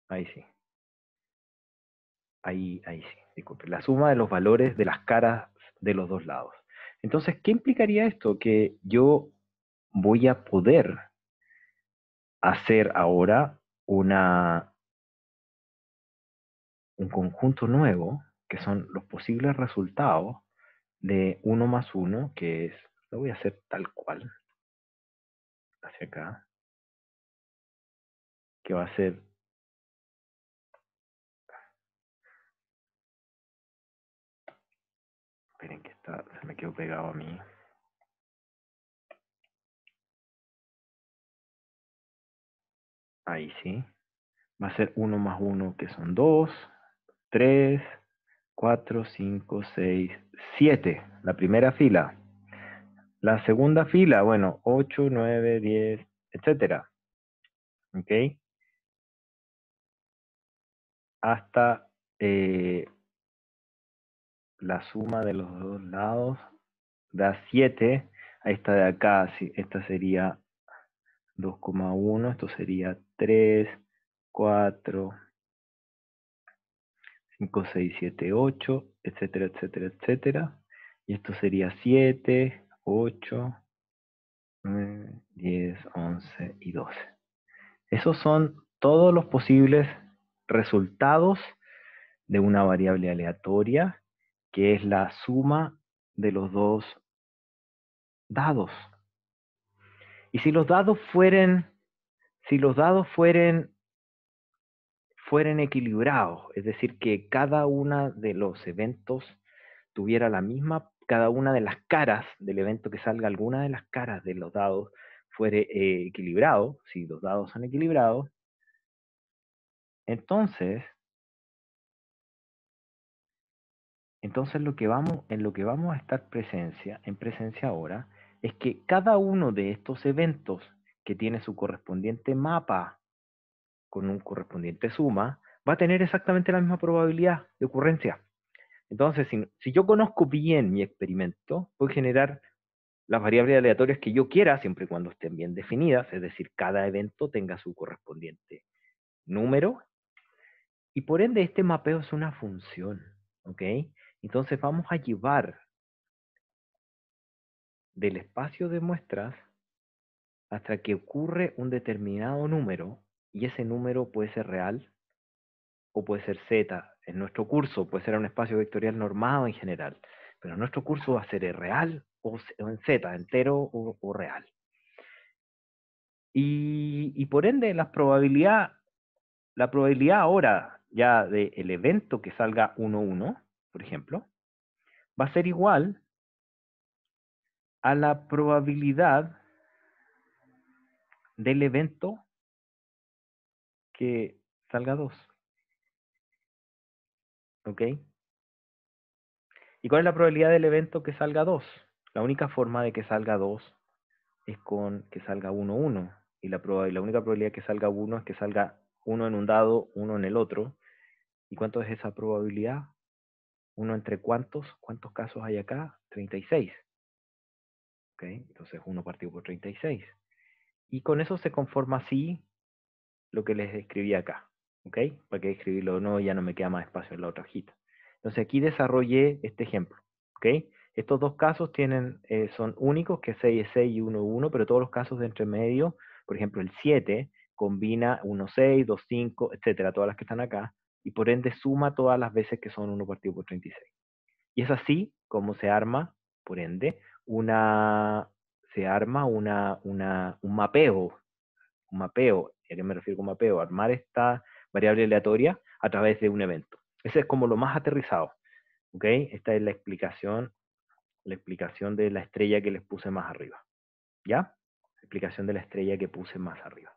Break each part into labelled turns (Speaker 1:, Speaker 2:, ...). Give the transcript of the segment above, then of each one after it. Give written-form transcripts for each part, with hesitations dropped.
Speaker 1: Ahí sí. Ahí sí, disculpe. La suma de los valores de las caras de los dos lados. Entonces, ¿qué implicaría esto? Que yo voy a poder hacer ahora un conjunto nuevo, que son los posibles resultados de uno más uno, que es, lo voy a hacer tal cual, hacia acá, que va a ser, esperen que se me quedó pegado a mí. Ahí sí. Va a ser uno más uno, que son 2, 3, 4, 5, 6, 7. La primera fila. La segunda fila, bueno, 8, 9, 10, etcétera. ¿Ok? Hasta la suma de los dos lados da 7. A esta de acá, sí, esta sería 2,1. Esto sería 3, 4, 5, 6, 7, 8, etcétera, etcétera, etcétera. Y esto sería 7, 8, 9, 10, 11 y 12. Esos son todos los posibles resultados de una variable aleatoria, que es la suma de los dos dados. Y si los dados fueren equilibrados, es decir, que cada una de los eventos tuviera cada una de las caras del evento que salga, alguna de las caras de los dados fuere equilibrado, si los dados son equilibrados, entonces en lo que vamos a estar en presencia ahora, es que cada uno de estos eventos que tiene su correspondiente mapa con un correspondiente suma, va a tener exactamente la misma probabilidad de ocurrencia. Entonces, si yo conozco bien mi experimento, puedo generar las variables aleatorias que yo quiera, siempre y cuando estén bien definidas, es decir, cada evento tenga su correspondiente número, y por ende este mapeo es una función, ¿ok? Entonces vamos a llevar del espacio de muestras hasta que ocurre un determinado número, y ese número puede ser real o puede ser z. En nuestro curso puede ser un espacio vectorial normado en general, pero en nuestro curso va a ser real o en z, entero o real. Y por ende la probabilidad ahora ya del evento que salga 1, 1, por ejemplo, va a ser igual a la probabilidad del evento que salga 2. ¿Ok? ¿Y cuál es la probabilidad del evento que salga 2? La única forma de que salga 2 es con que salga 1, 1. Y la única probabilidad que salga 1 es que salga 1 en un dado, 1 en el otro. ¿Y cuánto es esa probabilidad? ¿1 entre cuántos? ¿Cuántos casos hay acá? 36. ¿Ok? Entonces 1 partido por 36. Y con eso se conforma así lo que les escribí acá. ¿Ok? Para que escribirlo no, ya no me queda más espacio en la otra hojita. Entonces aquí desarrollé este ejemplo. ¿Ok? Estos dos casos son únicos, que 6 es 6 y 1 es 1, pero todos los casos de entre medio, por ejemplo el 7, combina 1, 6, 2, 5, etcétera, todas las que están acá, y por ende suma todas las veces que son 1 partido por 36. Y es así como se arma, por ende, un mapeo. Un mapeo, ¿a qué me refiero con mapeo? Armar esta variable aleatoria a través de un evento. Ese es como lo más aterrizado. ¿Ok? Esta es la explicación de la estrella que les puse más arriba. ¿Ya? La explicación de la estrella que puse más arriba.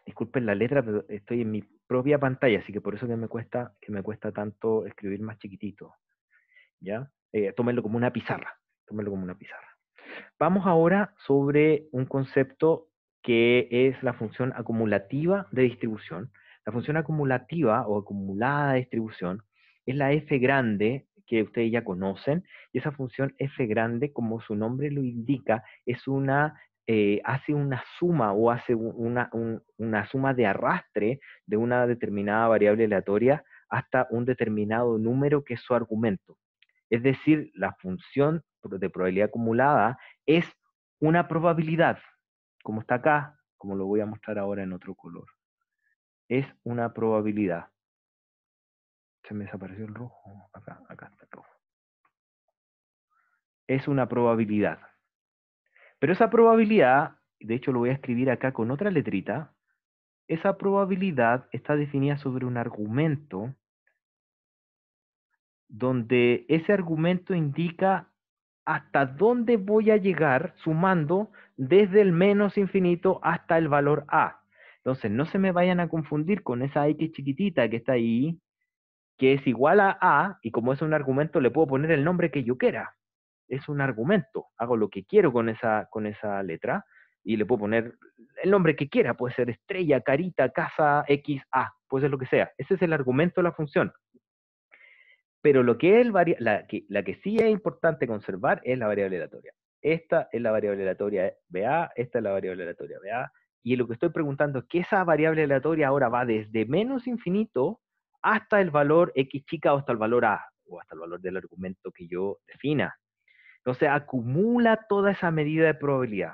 Speaker 1: Disculpen la letra, pero estoy en mi propia pantalla, así que por eso que me cuesta tanto escribir más chiquitito. ¿Ya? Tómenlo como una pizarra. Tómenlo como una pizarra. Vamos ahora sobre un concepto que es la función acumulativa de distribución. La función acumulativa o acumulada de distribución es la f grande que ustedes ya conocen, y esa función f grande, como su nombre lo indica, es una hace una suma o hace una suma de arrastre de una determinada variable aleatoria hasta un determinado número que es su argumento. Es decir, la función de probabilidad acumulada es una probabilidad, como está acá, como lo voy a mostrar ahora en otro color. Es una probabilidad. Se me desapareció el rojo. Acá está el rojo. Es una probabilidad. Pero esa probabilidad, de hecho lo voy a escribir acá con otra letrita, esa probabilidad está definida sobre un argumento donde ese argumento indica hasta dónde voy a llegar sumando desde el menos infinito hasta el valor a. Entonces, no se me vayan a confundir con esa x chiquitita que está ahí, que es igual a, y como es un argumento, le puedo poner el nombre que yo quiera. Es un argumento, hago lo que quiero con esa letra, y le puedo poner el nombre que quiera, puede ser estrella, carita, casa, x, a, puede ser lo que sea. Ese es el argumento de la función. Pero lo que es la que sí es importante conservar es la variable aleatoria. Esta es la variable aleatoria BA, esta es la variable aleatoria BA, y lo que estoy preguntando es que esa variable aleatoria ahora va desde menos infinito hasta el valor x chica o hasta el valor a, o hasta el valor del argumento que yo defina. Entonces acumula toda esa medida de probabilidad.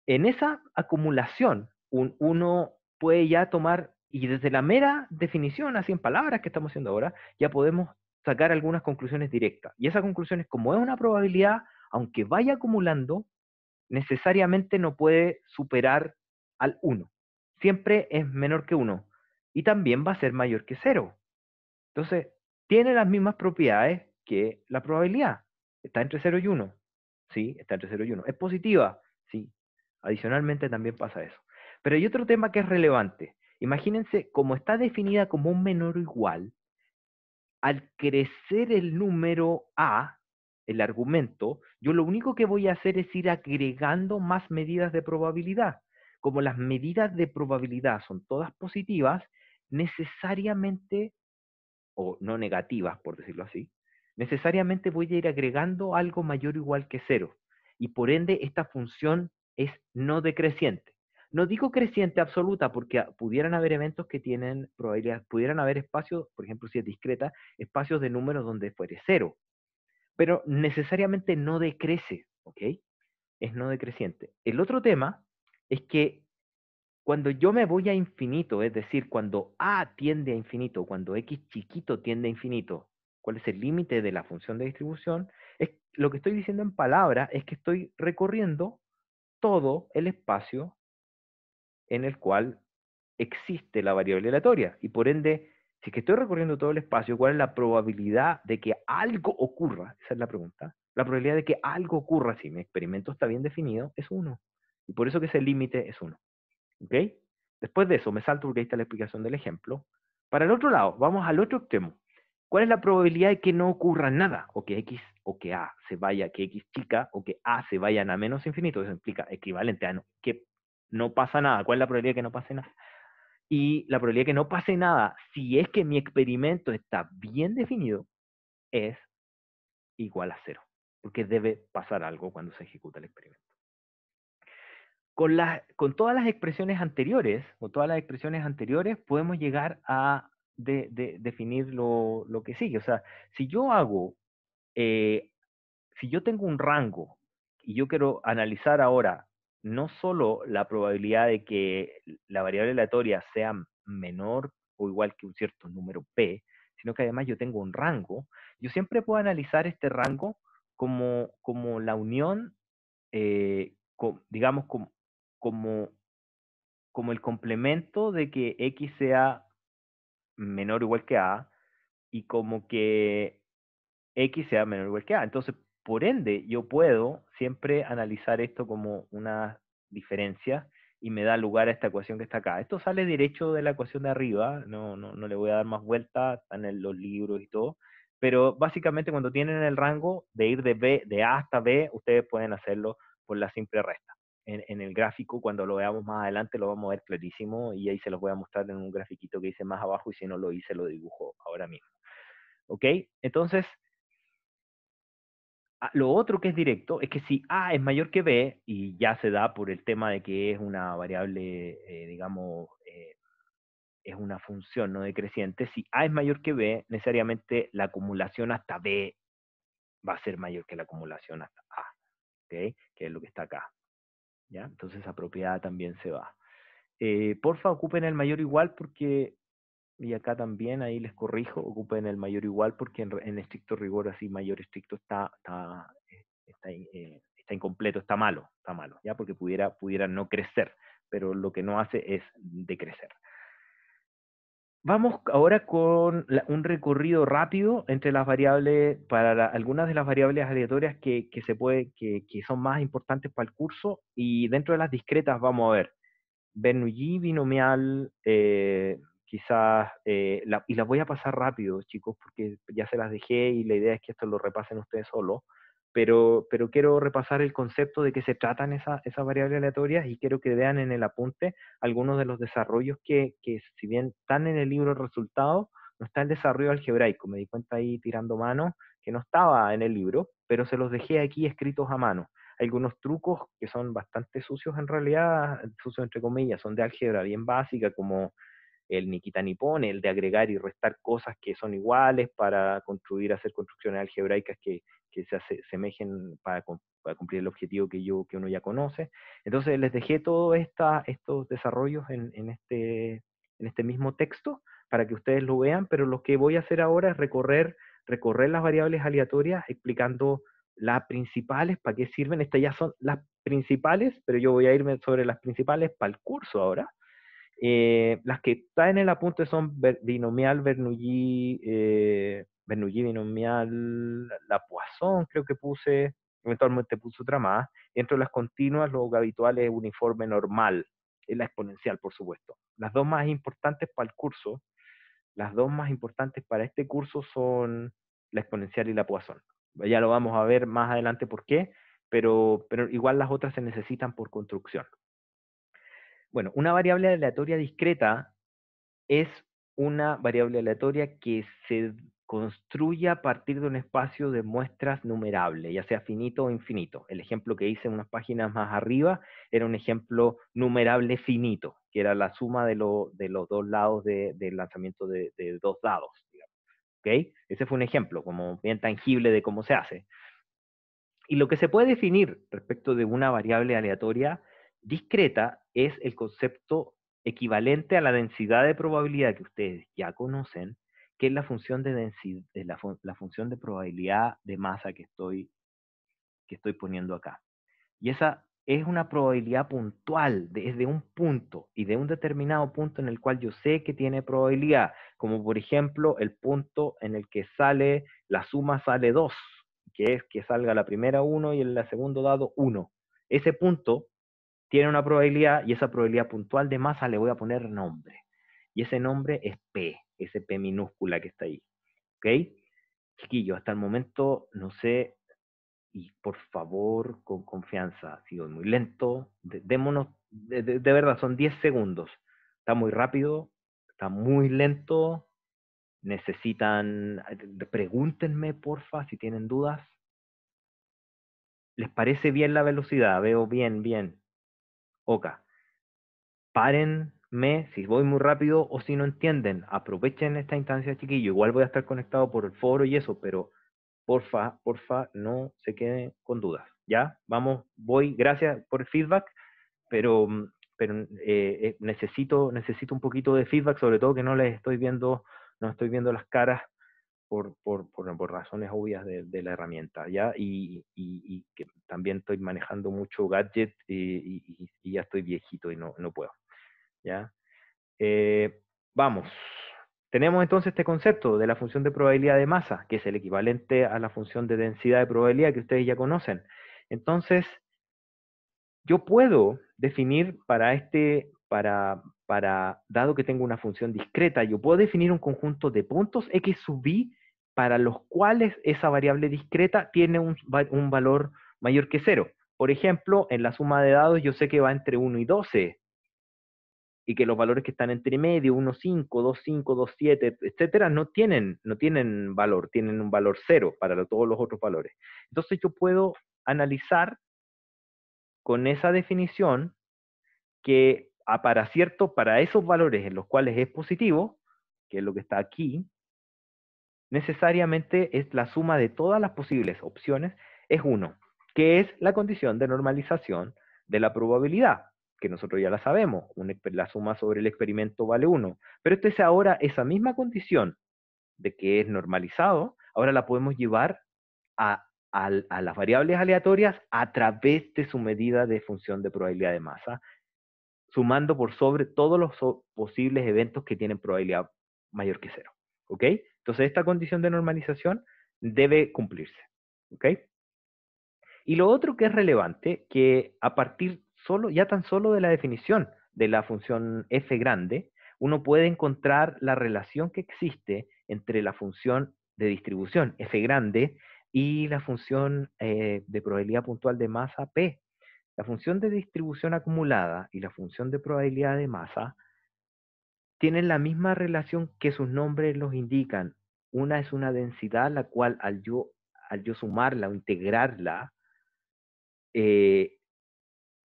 Speaker 1: En esa acumulación, uno puede ya tomar, y desde la mera definición, así en palabras que estamos haciendo ahora, ya podemos sacar algunas conclusiones directas. Y esa conclusión es, como es una probabilidad, aunque vaya acumulando, necesariamente no puede superar al 1. Siempre es menor que 1. Y también va a ser mayor que 0. Entonces, tiene las mismas propiedades que la probabilidad. Está entre 0 y 1. Sí, está entre 0 y 1. ¿Es positiva? Sí. Adicionalmente también pasa eso. Pero hay otro tema que es relevante. Imagínense, como está definida como un menor o igual, al crecer el número A, el argumento, yo lo único que voy a hacer es ir agregando más medidas de probabilidad. Como las medidas de probabilidad son todas positivas, necesariamente, o no negativas, por decirlo así, necesariamente voy a ir agregando algo mayor o igual que 0. Y por ende, esta función es no decreciente. No digo creciente absoluta porque pudieran haber eventos que tienen probabilidad, pudieran haber espacios, por ejemplo, si es discreta, espacios de números donde fuere 0, pero necesariamente no decrece, ¿ok? Es no decreciente. El otro tema es que cuando yo me voy a infinito, es decir, cuando a tiende a infinito, cuando x chiquito tiende a infinito, ¿cuál es el límite de la función de distribución? Lo que estoy diciendo en palabras es que estoy recorriendo todo el espacio en el cual existe la variable aleatoria. Y por ende, si es que estoy recorriendo todo el espacio, ¿cuál es la probabilidad de que algo ocurra? Esa es la pregunta. La probabilidad de que algo ocurra, si mi experimento está bien definido, es 1. Y por eso que ese límite es 1. ¿Ok? Después de eso, me salto porque ahí está la explicación del ejemplo. Para el otro lado, vamos al otro extremo. ¿Cuál es la probabilidad de que no ocurra nada? O que x o que a se vaya, que x chica o que a se vayan a menos infinito. Eso implica equivalente a que no pasa nada. ¿Cuál es la probabilidad de que no pase nada? Y la probabilidad de que no pase nada, si es que mi experimento está bien definido, es igual a 0. Porque debe pasar algo cuando se ejecuta el experimento. Con todas las expresiones anteriores, podemos llegar a definir lo que sigue. O sea, si yo hago, eh, si yo tengo un rango y yo quiero analizar ahora no solo la probabilidad de que la variable aleatoria sea menor o igual que un cierto número p, sino que además yo tengo un rango, yo siempre puedo analizar este rango como la unión, digamos, como, como el complemento de que x sea menor o igual que a y como que x sea menor o igual que a. Entonces, por ende, yo puedo siempre analizar esto como una diferencia y me da lugar a esta ecuación que está acá. Esto sale derecho de la ecuación de arriba, no le voy a dar más vueltas, están en los libros y todo, pero básicamente cuando tienen el rango de ir de A hasta B, ustedes pueden hacerlo por la simple resta. En el gráfico, cuando lo veamos más adelante, lo vamos a ver clarísimo y ahí se los voy a mostrar en un grafiquito que hice más abajo y si no lo hice, lo dibujo ahora mismo. ¿Ok? Entonces, Lo otro que es directo es que si A es mayor que B, y ya se da por el tema de que es una variable, digamos, es una función no decreciente, si A es mayor que B, necesariamente la acumulación hasta B va a ser mayor que la acumulación hasta A, ¿ok? Que es lo que está acá, ¿ya? Entonces esa propiedad también se va. Porfa, ocupen el mayor igual porque, y acá también, ahí les corrijo, ocupen el mayor igual porque en estricto rigor así mayor estricto está incompleto, está malo, ¿ya? Porque pudiera no crecer, pero lo que no hace es decrecer. Vamos ahora con un recorrido rápido entre las variables, para algunas de las variables aleatorias que son más importantes para el curso, y dentro de las discretas vamos a ver Bernoulli binomial, quizás, y las voy a pasar rápido, chicos, porque ya se las dejé y la idea es que esto lo repasen ustedes solos, pero quiero repasar el concepto de qué se tratan esas variables aleatorias, y quiero que vean en el apunte algunos de los desarrollos que si bien están en el libro de resultados, no está el desarrollo algebraico. Me di cuenta ahí tirando mano que no estaba en el libro, pero se los dejé aquí escritos a mano. Algunos trucos que son bastante sucios en realidad, sucios entre comillas, son de álgebra bien básica, como el ni quita ni pone, el de agregar y restar cosas que son iguales para hacer construcciones algebraicas que se asemejen para cumplir el objetivo que uno ya conoce. Entonces les dejé todos estos desarrollos en este mismo texto para que ustedes lo vean, pero lo que voy a hacer ahora es recorrer las variables aleatorias explicando las principales, para qué sirven. Estas ya son las principales, pero yo voy a irme sobre las principales para el curso ahora. Las que están en el apunte son binomial, Bernoulli, Bernoulli binomial, la Poisson, creo que puse, eventualmente puse otra más. Dentro de las continuas, lo habitual es uniforme normal, es la exponencial, por supuesto. Las dos más importantes para el curso, las dos más importantes para este curso son la exponencial y la Poisson. Ya lo vamos a ver más adelante por qué, pero igual las otras se necesitan por construcción. Bueno, una variable aleatoria discreta es una variable aleatoria que se construye a partir de un espacio de muestras numerable, ya sea finito o infinito. El ejemplo que hice unas páginas más arriba era un ejemplo numerable finito, que era la suma de los dos lados del lanzamiento de dos dados, digamos. ¿Okay? Ese fue un ejemplo como bien tangible de cómo se hace. Y lo que se puede definir respecto de una variable aleatoria discreta es el concepto equivalente a la densidad de probabilidad que ustedes ya conocen, que es la función de densidad, la función de probabilidad de masa que estoy poniendo acá. Y esa es una probabilidad puntual, es de un punto, y de un determinado punto en el cual yo sé que tiene probabilidad, como por ejemplo el punto en el que la suma sale 2, que es que salga la primera 1 y en el segundo dado 1. Ese punto tiene una probabilidad, y esa probabilidad puntual de masa le voy a poner nombre. Y ese nombre es P, ese P minúscula que está ahí. ¿Ok? Chiquillo, hasta el momento no sé, y por favor, con confianza, si voy muy lento, démonos, de verdad, son 10 segundos. Está muy rápido, está muy lento, necesitan, pregúntenme, porfa, si tienen dudas. ¿Les parece bien la velocidad? Veo bien, bien. Ok. Párenme si voy muy rápido o si no entienden. Aprovechen esta instancia, chiquillo. Igual voy a estar conectado por el foro y eso, pero porfa, no se queden con dudas. ¿Ya? Vamos, gracias por el feedback, pero, necesito un poquito de feedback, sobre todo que no estoy viendo las caras por razones obvias de la herramienta, ¿ya? Y que también estoy manejando mucho gadget y ya estoy viejito y no puedo, ¿ya? Vamos. Tenemos entonces este concepto de la función de probabilidad de masa, que es el equivalente a la función de densidad de probabilidad que ustedes ya conocen. Entonces, yo puedo definir dado que tengo una función discreta, yo puedo definir un conjunto de puntos x sub i para los cuales esa variable discreta tiene un valor mayor que 0. Por ejemplo, en la suma de dados yo sé que va entre 1 y 12. y que los valores que están entre medio, 1,5, 2,5, 2,7, etcétera, no tienen valor, tienen un valor cero para todos los otros valores. Entonces yo puedo analizar con esa definición que para esos valores en los cuales es positivo, que es lo que está aquí, necesariamente es la suma de todas las posibles opciones, es 1, que es la condición de normalización de la probabilidad, que nosotros ya la sabemos, la suma sobre el experimento vale 1. Pero esto es ahora esa misma condición de que es normalizado, ahora la podemos llevar a las variables aleatorias a través de su medida de función de probabilidad de masa, sumando por sobre todos los posibles eventos que tienen probabilidad mayor que 0. ¿Ok? Entonces esta condición de normalización debe cumplirse. ¿Ok? Y lo otro que es relevante, que a partir ya tan solo de la definición de la función f grande, uno puede encontrar la relación que existe entre la función de distribución f grande y la función de probabilidad puntual de masa p. La función de distribución acumulada y la función de probabilidad de masa tienen la misma relación que sus nombres los indican. Una es una densidad, la cual al yo sumarla o integrarla,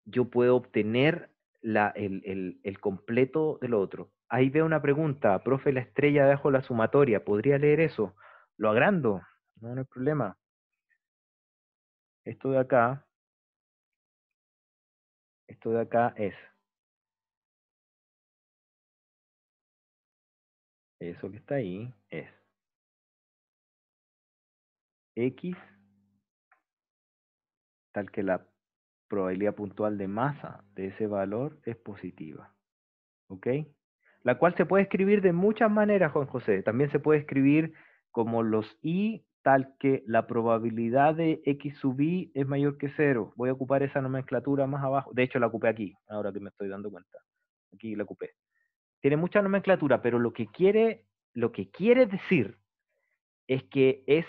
Speaker 1: yo puedo obtener el completo del otro. Ahí veo una pregunta, profe, la estrella debajo de la sumatoria, ¿podría leer eso? Lo agrando, no hay problema. Esto de acá es eso que está ahí, es X tal que la probabilidad puntual de masa de ese valor es positiva. ¿Ok? La cual se puede escribir de muchas maneras, Juan José. También se puede escribir como los i, tal que la probabilidad de x sub i es mayor que 0. Voy a ocupar esa nomenclatura más abajo. De hecho, la ocupé aquí, ahora que me estoy dando cuenta. Aquí la ocupé. Tiene mucha nomenclatura, pero lo que quiere decir es que es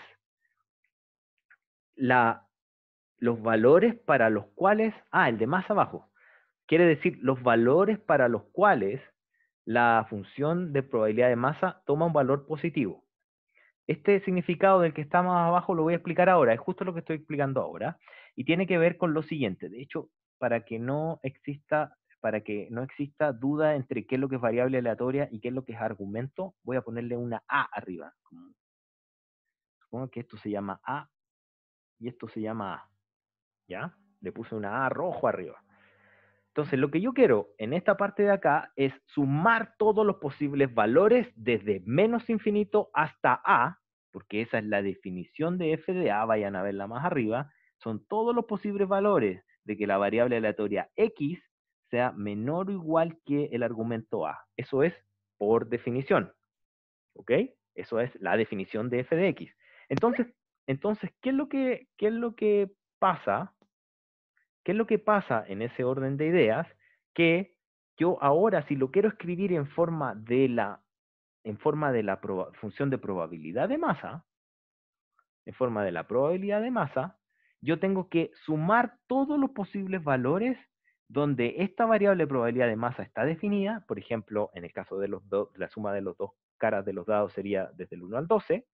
Speaker 1: los valores para los cuales, el de más abajo, quiere decir los valores para los cuales la función de probabilidad de masa toma un valor positivo. Este significado del que está más abajo lo voy a explicar ahora, es justo lo que estoy explicando ahora, y tiene que ver con lo siguiente. De hecho, para que no exista duda entre qué es lo que es variable aleatoria y qué es lo que es argumento, voy a ponerle una A arriba. Supongo que esto se llama A y esto se llama A. ¿Ya? Le puse una A rojo arriba. Entonces, lo que yo quiero en esta parte de acá es sumar todos los posibles valores desde menos infinito hasta A, porque esa es la definición de f de A, vayan a verla más arriba, son todos los posibles valores de que la variable aleatoria x sea menor o igual que el argumento A. Eso es por definición. ¿Ok? Eso es la definición de f de x. Entonces, ¿qué es lo que pasa? ¿Qué es lo que pasa en ese orden de ideas? Que yo ahora, si lo quiero escribir en forma de la función de probabilidad de masa, yo tengo que sumar todos los posibles valores donde esta variable de probabilidad de masa está definida. Por ejemplo, en el caso de la suma de los dos caras de los dados sería desde el 1 al 12,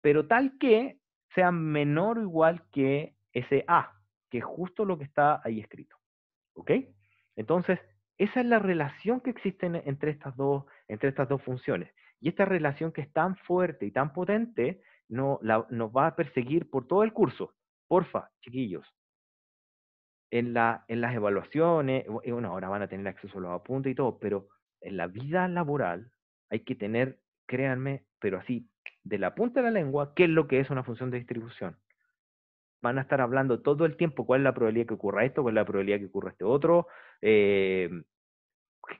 Speaker 1: pero tal que sea menor o igual que ese A, que es justo lo que está ahí escrito. ¿Ok? Entonces, esa es la relación que existe entre estas dos funciones. Y esta relación que es tan fuerte y tan potente nos va a perseguir por todo el curso. Porfa, chiquillos, en las evaluaciones, bueno, ahora van a tener acceso a los apuntes y todo, pero en la vida laboral hay que tener, créanme, pero así, de la punta de la lengua, qué es lo que es una función de distribución. Van a estar hablando todo el tiempo cuál es la probabilidad que ocurra esto, cuál es la probabilidad que ocurra este otro,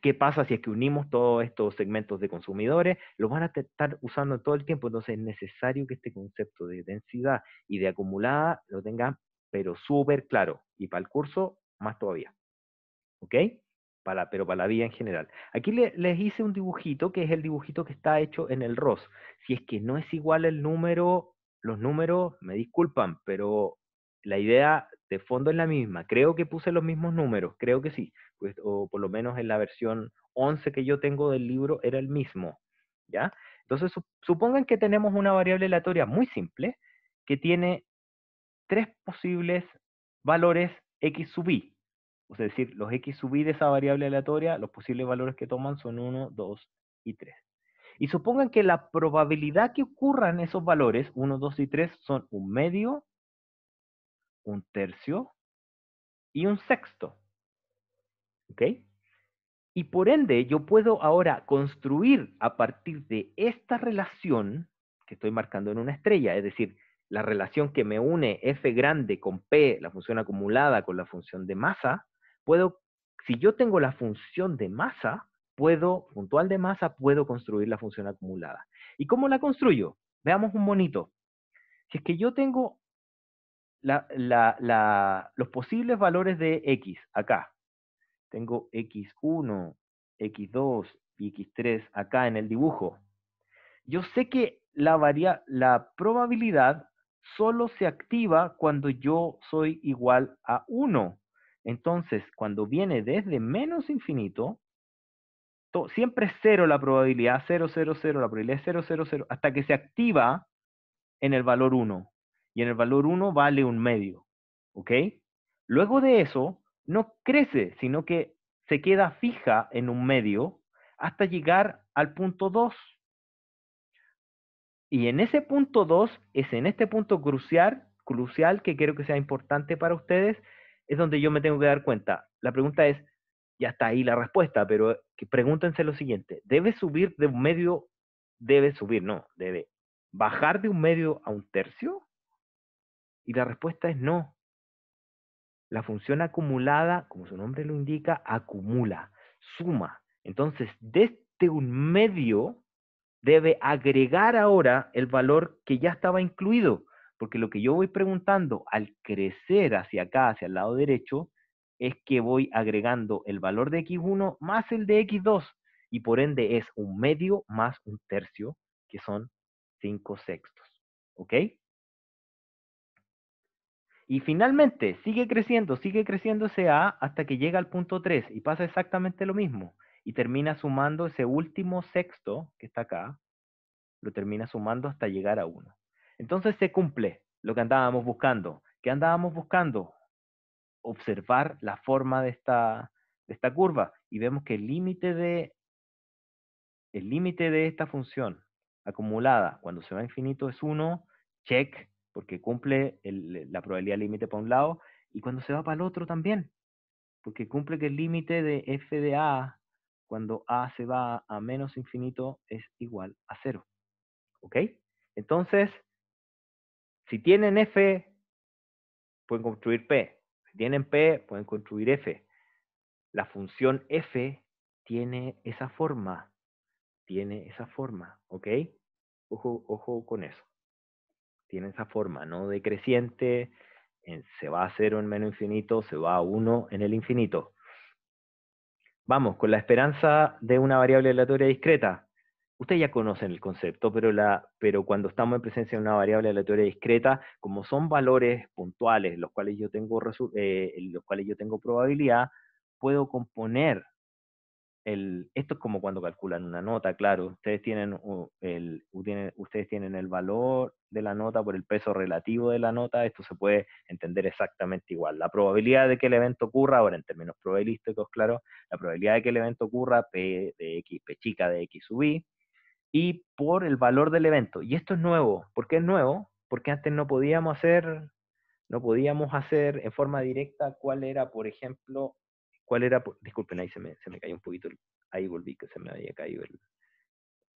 Speaker 1: qué pasa si es que unimos todos estos segmentos de consumidores, lo van a estar usando todo el tiempo, entonces es necesario que este concepto de densidad y de acumulada lo tengan, pero súper claro, y para el curso más todavía, ¿ok? Pero para la vida en general. Aquí les hice un dibujito, que es el dibujito que está hecho en el ROS. Si es que no es igual el número, los números, me disculpan, pero la idea de fondo es la misma. Creo que puse los mismos números, creo que sí. Pues, o por lo menos en la versión 11 que yo tengo del libro era el mismo. ¿Ya? Entonces, supongan que tenemos una variable aleatoria muy simple que tiene tres posibles valores x sub i. Es decir, los x sub i de esa variable aleatoria, los posibles valores que toman son 1, 2 y 3. Y supongan que la probabilidad que ocurran esos valores, 1, 2 y 3, son un medio, un tercio y un sexto. ¿Ok? Y por ende, yo puedo ahora construir a partir de esta relación que estoy marcando en una estrella, es decir, la relación que me une f grande con p, la función acumulada con la función de masa, puedo, si yo tengo la función de masa, puntual de masa, puedo construir la función acumulada. ¿Y cómo la construyo? Veamos un bonito. Si es que yo tengo los posibles valores de x acá, tengo x1, x2 y x3 acá en el dibujo. Yo sé que la probabilidad solo se activa cuando yo soy igual a 1. Entonces, cuando viene desde menos infinito, siempre es 0 la probabilidad, 0, 0, 0, la probabilidad es 0, 0, 0, hasta que se activa en el valor 1. Y en el valor 1 vale un medio. ¿Ok? Luego de eso, no crece, sino que se queda fija en un medio hasta llegar al punto 2. Y en ese punto 2, es en este punto crucial que quiero que sea importante para ustedes, es donde yo me tengo que dar cuenta. La pregunta es, ya está ahí la respuesta, pero pregúntense lo siguiente, ¿debe subir de un medio? Debe subir, no, debe bajar de un medio a un tercio. Y la respuesta es no. La función acumulada, como su nombre lo indica, acumula, suma. Entonces, desde un medio debe agregar ahora el valor que ya estaba incluido, porque lo que yo voy preguntando al crecer hacia acá, hacia el lado derecho, es que voy agregando el valor de x1 más el de x2, y por ende es un medio más un tercio, que son 5 sextos. ¿Ok? Y finalmente sigue creciendo ese A hasta que llega al punto 3 y pasa exactamente lo mismo. Y termina sumando ese último sexto que está acá, lo termina sumando hasta llegar a 1. Entonces se cumple lo que andábamos buscando. ¿Qué andábamos buscando? Observar la forma de esta curva. Y vemos que el límite de esta función acumulada cuando se va a infinito es 1, check, porque cumple la probabilidad límite para un lado, y cuando se va para el otro también, porque cumple que el límite de f de a cuando a se va a menos infinito es igual a 0. ¿Ok? Entonces, si tienen f, pueden construir p. Si tienen p, pueden construir f. La función f tiene esa forma. Tiene esa forma. ¿Ok? Ojo con eso. Tiene esa forma, no decreciente, se va a 0 en menos infinito, se va a 1 en el infinito. Vamos, con la esperanza de una variable aleatoria discreta. Ustedes ya conocen el concepto, pero cuando estamos en presencia de una variable aleatoria discreta, como son valores puntuales, los cuales yo tengo probabilidad, puedo componer esto es como cuando calculan una nota, claro. Ustedes tienen el valor de la nota por el peso relativo de la nota. Esto se puede entender exactamente igual. La probabilidad de que el evento ocurra, ahora en términos probabilísticos, claro, la probabilidad de que el evento ocurra, P de X, P chica de X sub I, y por el valor del evento. Y esto es nuevo. ¿Por qué es nuevo? Porque antes no podíamos hacer en forma directa cuál era, por ejemplo, disculpen, ahí se me cayó un poquito, ahí volví, que se me había caído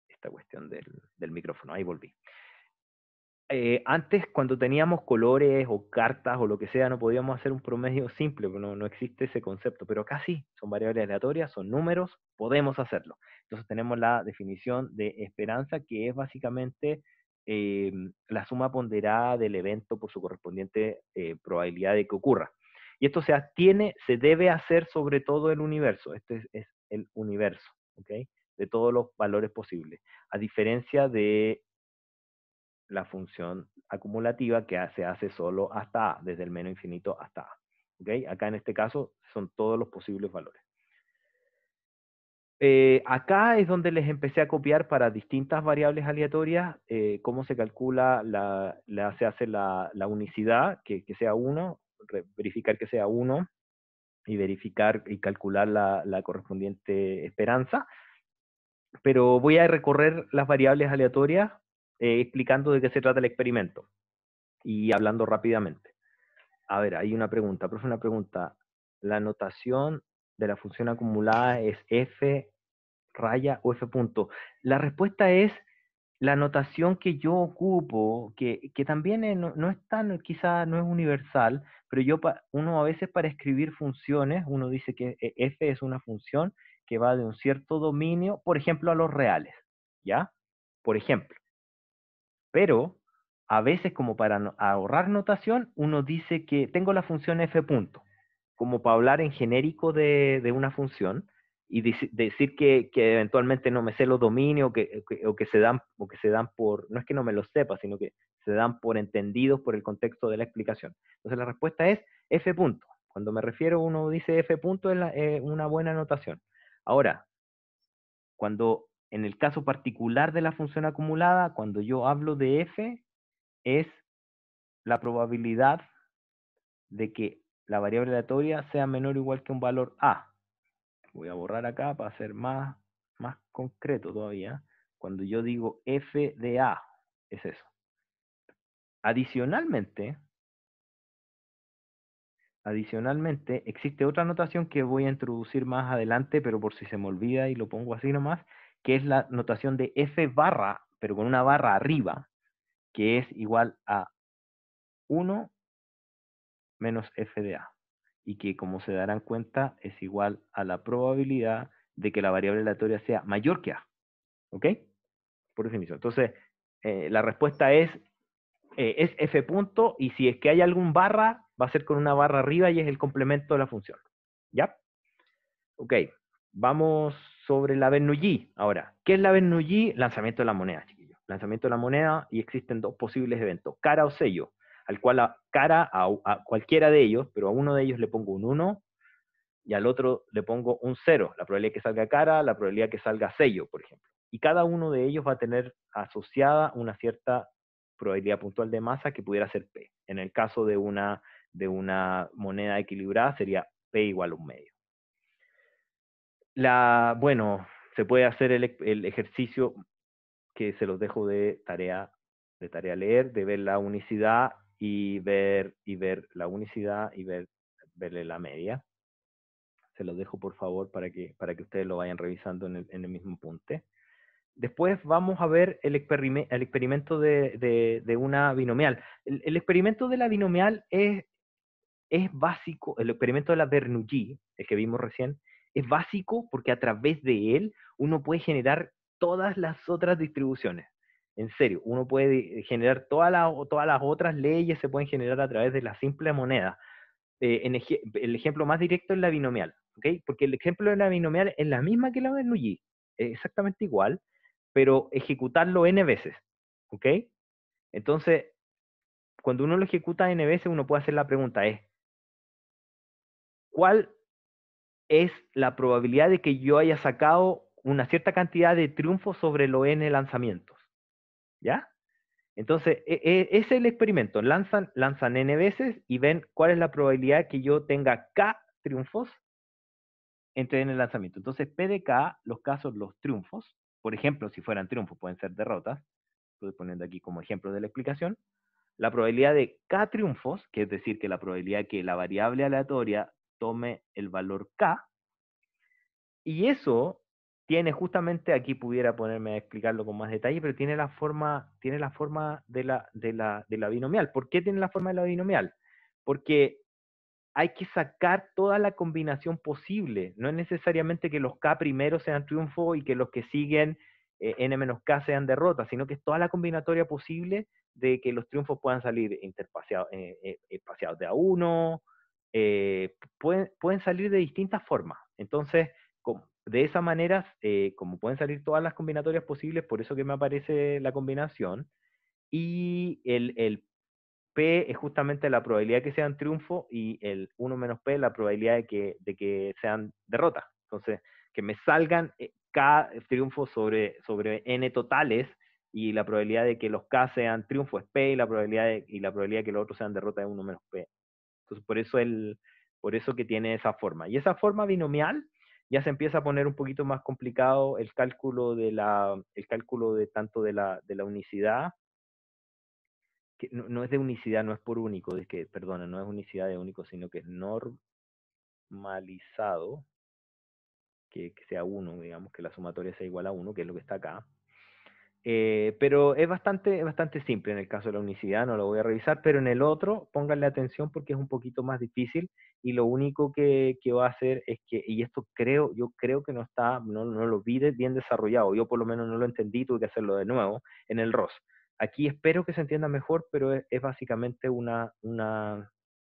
Speaker 1: esta cuestión del micrófono, ahí volví. Antes, cuando teníamos colores o cartas o lo que sea, no podíamos hacer un promedio simple, no existe ese concepto, pero acá sí, son variables aleatorias, son números, podemos hacerlo. Entonces tenemos la definición de esperanza, que es básicamente la suma ponderada del evento por su correspondiente probabilidad de que ocurra. Y esto se debe hacer sobre todo el universo, este es el universo, ¿ok? De todos los valores posibles, a diferencia de la función acumulativa que se hace solo hasta A, desde el menos infinito hasta A. ¿Okay? Acá en este caso son todos los posibles valores. Acá es donde les empecé a copiar para distintas variables aleatorias cómo se calcula, se hace la unicidad, que sea 1, verificar que sea 1 y verificar y calcular la correspondiente esperanza. Pero voy a recorrer las variables aleatorias explicando de qué se trata el experimento y hablando rápidamente. A ver, hay una pregunta, profe, una pregunta. ¿La notación de la función acumulada es f raya o f punto? La respuesta es la notación que yo ocupo, que también no es tan, quizá no es universal, pero uno a veces para escribir funciones, uno dice que f es una función que va de un cierto dominio, por ejemplo, a los reales, ¿ya? Por ejemplo. Pero a veces como para ahorrar notación, uno dice que tengo la función f punto, como para hablar en genérico de una función y decir que eventualmente no me sé los dominios o que se dan por, no es que no me los sepa, sino que se dan por entendidos por el contexto de la explicación. Entonces la respuesta es f punto. Cuando me refiero, uno dice f punto es una buena notación. Ahora, cuando en el caso particular de la función acumulada, cuando yo hablo de f, es la probabilidad de que la variable aleatoria sea menor o igual que un valor a. Voy a borrar acá para ser más concreto todavía. Cuando yo digo f de a, es eso. Adicionalmente, existe otra notación que voy a introducir más adelante, pero por si se me olvida y lo pongo así nomás, que es la notación de f barra, pero con una barra arriba, que es igual a 1 menos f de a. Y que, como se darán cuenta, es igual a la probabilidad de que la variable aleatoria sea mayor que a. ¿Ok? Por definición. Entonces, la respuesta es f punto, y si es que hay algún barra, va a ser con una barra arriba y es el complemento de la función. ¿Ya? Ok. Vamos sobre la Bernoulli ahora. ¿Qué es la Bernoulli? Lanzamiento de la moneda, chiquillos. Lanzamiento de la moneda, y existen dos posibles eventos, cara o sello, al cual a cualquiera de ellos, pero a uno de ellos le pongo un 1 y al otro le pongo un 0. La probabilidad que salga cara, la probabilidad que salga sello, por ejemplo. Y cada uno de ellos va a tener asociada una cierta probabilidad puntual de masa que pudiera ser P. En el caso de una moneda equilibrada sería P igual a un medio. Bueno, se puede hacer el ejercicio que se los dejo de tarea leer, de ver la unicidad y ver la unicidad y verle la media. Se los dejo por favor para que ustedes lo vayan revisando en el mismo punto. Después vamos a ver el experimento de una binomial. El experimento de la binomial es básico, el experimento de la Bernoulli, el que vimos recién, es básico porque a través de él uno puede generar todas las otras distribuciones. En serio, uno puede generar todas las otras leyes, se pueden generar a través de la simple moneda. El ejemplo más directo es la binomial, ¿ok? Porque el ejemplo de la binomial es la misma que la Bernoulli, es exactamente igual, pero ejecutarlo n veces, ¿ok? Entonces, cuando uno lo ejecuta n veces, uno puede hacer la pregunta, ¿cuál es la probabilidad de que yo haya sacado una cierta cantidad de triunfos sobre los n lanzamientos? ¿Ya? Entonces, ese es el experimento. Lanzan n veces y ven cuál es la probabilidad que yo tenga k triunfos entre n lanzamientos. Entonces, P de k, los casos, los triunfos, por ejemplo, si fueran triunfos, pueden ser derrotas. Estoy poniendo aquí como ejemplo de la explicación. La probabilidad de k triunfos, que es decir, que la probabilidad que la variable aleatoria tome el valor k, y eso tiene justamente, aquí pudiera ponerme a explicarlo con más detalle, pero tiene la forma de la binomial. ¿Por qué tiene la forma de la binomial? Porque hay que sacar toda la combinación posible. No es necesariamente que los K primeros sean triunfo y que los que siguen N-K sean derrotas, sino que es toda la combinatoria posible de que los triunfos puedan salir espaciados de a uno, pueden salir de distintas formas. Entonces, de esa manera, como pueden salir todas las combinatorias posibles, por eso que me aparece la combinación, y el P es justamente la probabilidad de que sean triunfo y el 1 menos P la probabilidad de que sean derrota. Entonces, que me salgan K triunfos sobre N totales y la probabilidad de que los K sean triunfo es P y la probabilidad de que los otros sean derrota es 1 menos P. Entonces, por eso que tiene esa forma. Y esa forma binomial ya se empieza a poner un poquito más complicado el cálculo el cálculo de tanto de la unicidad, que no es de unicidad, no es por único, es que, perdona, no es unicidad de único, sino que es normalizado, que sea 1, digamos, que la sumatoria sea igual a 1, que es lo que está acá. Pero es bastante simple en el caso de la unicidad, no lo voy a revisar, pero en el otro, pónganle atención porque es un poquito más difícil y lo único que va a hacer es que, y esto yo creo que no lo vi bien desarrollado, yo por lo menos no lo entendí, tuve que hacerlo de nuevo en el ROS. Aquí espero que se entienda mejor, pero es básicamente un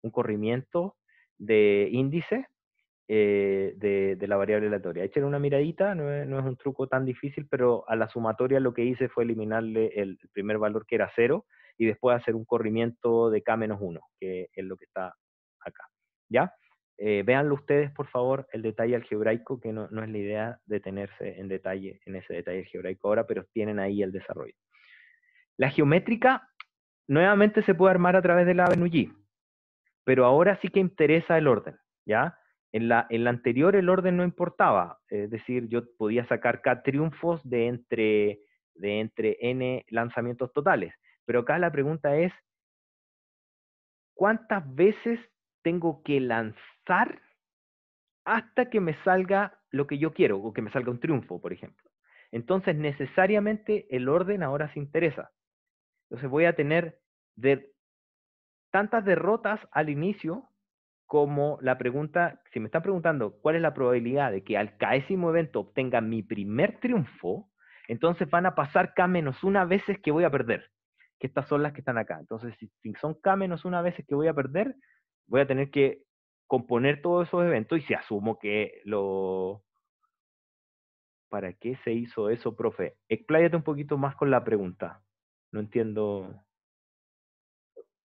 Speaker 1: corrimiento de índice de la variable aleatoria. Échale una miradita, no es un truco tan difícil, pero a la sumatoria lo que hice fue eliminarle el primer valor que era 0 y después hacer un corrimiento de k-1, que es lo que está acá. ¿Ya? Véanlo ustedes, por favor, el detalle algebraico, que no es la idea detenerse en detalle, en ese detalle algebraico ahora, pero tienen ahí el desarrollo. La geométrica nuevamente se puede armar a través de la Bernoulli, pero ahora sí que interesa el orden, ¿ya? En la anterior el orden no importaba, es decir, yo podía sacar K triunfos de entre N lanzamientos totales, pero acá la pregunta es, ¿cuántas veces tengo que lanzar hasta que me salga lo que yo quiero, o que me salga un triunfo, por ejemplo? Entonces, necesariamente el orden ahora se interesa. Entonces voy a tener de tantas derrotas al inicio como la pregunta, si me están preguntando cuál es la probabilidad de que al késimo evento obtenga mi primer triunfo, entonces van a pasar K-1 veces que voy a perder, que estas son las que están acá. Entonces, si son K-1 veces que voy a perder, voy a tener que componer todos esos eventos y si asumo que lo... ¿Para qué se hizo eso, profe? Expláyate un poquito más con la pregunta. No entiendo.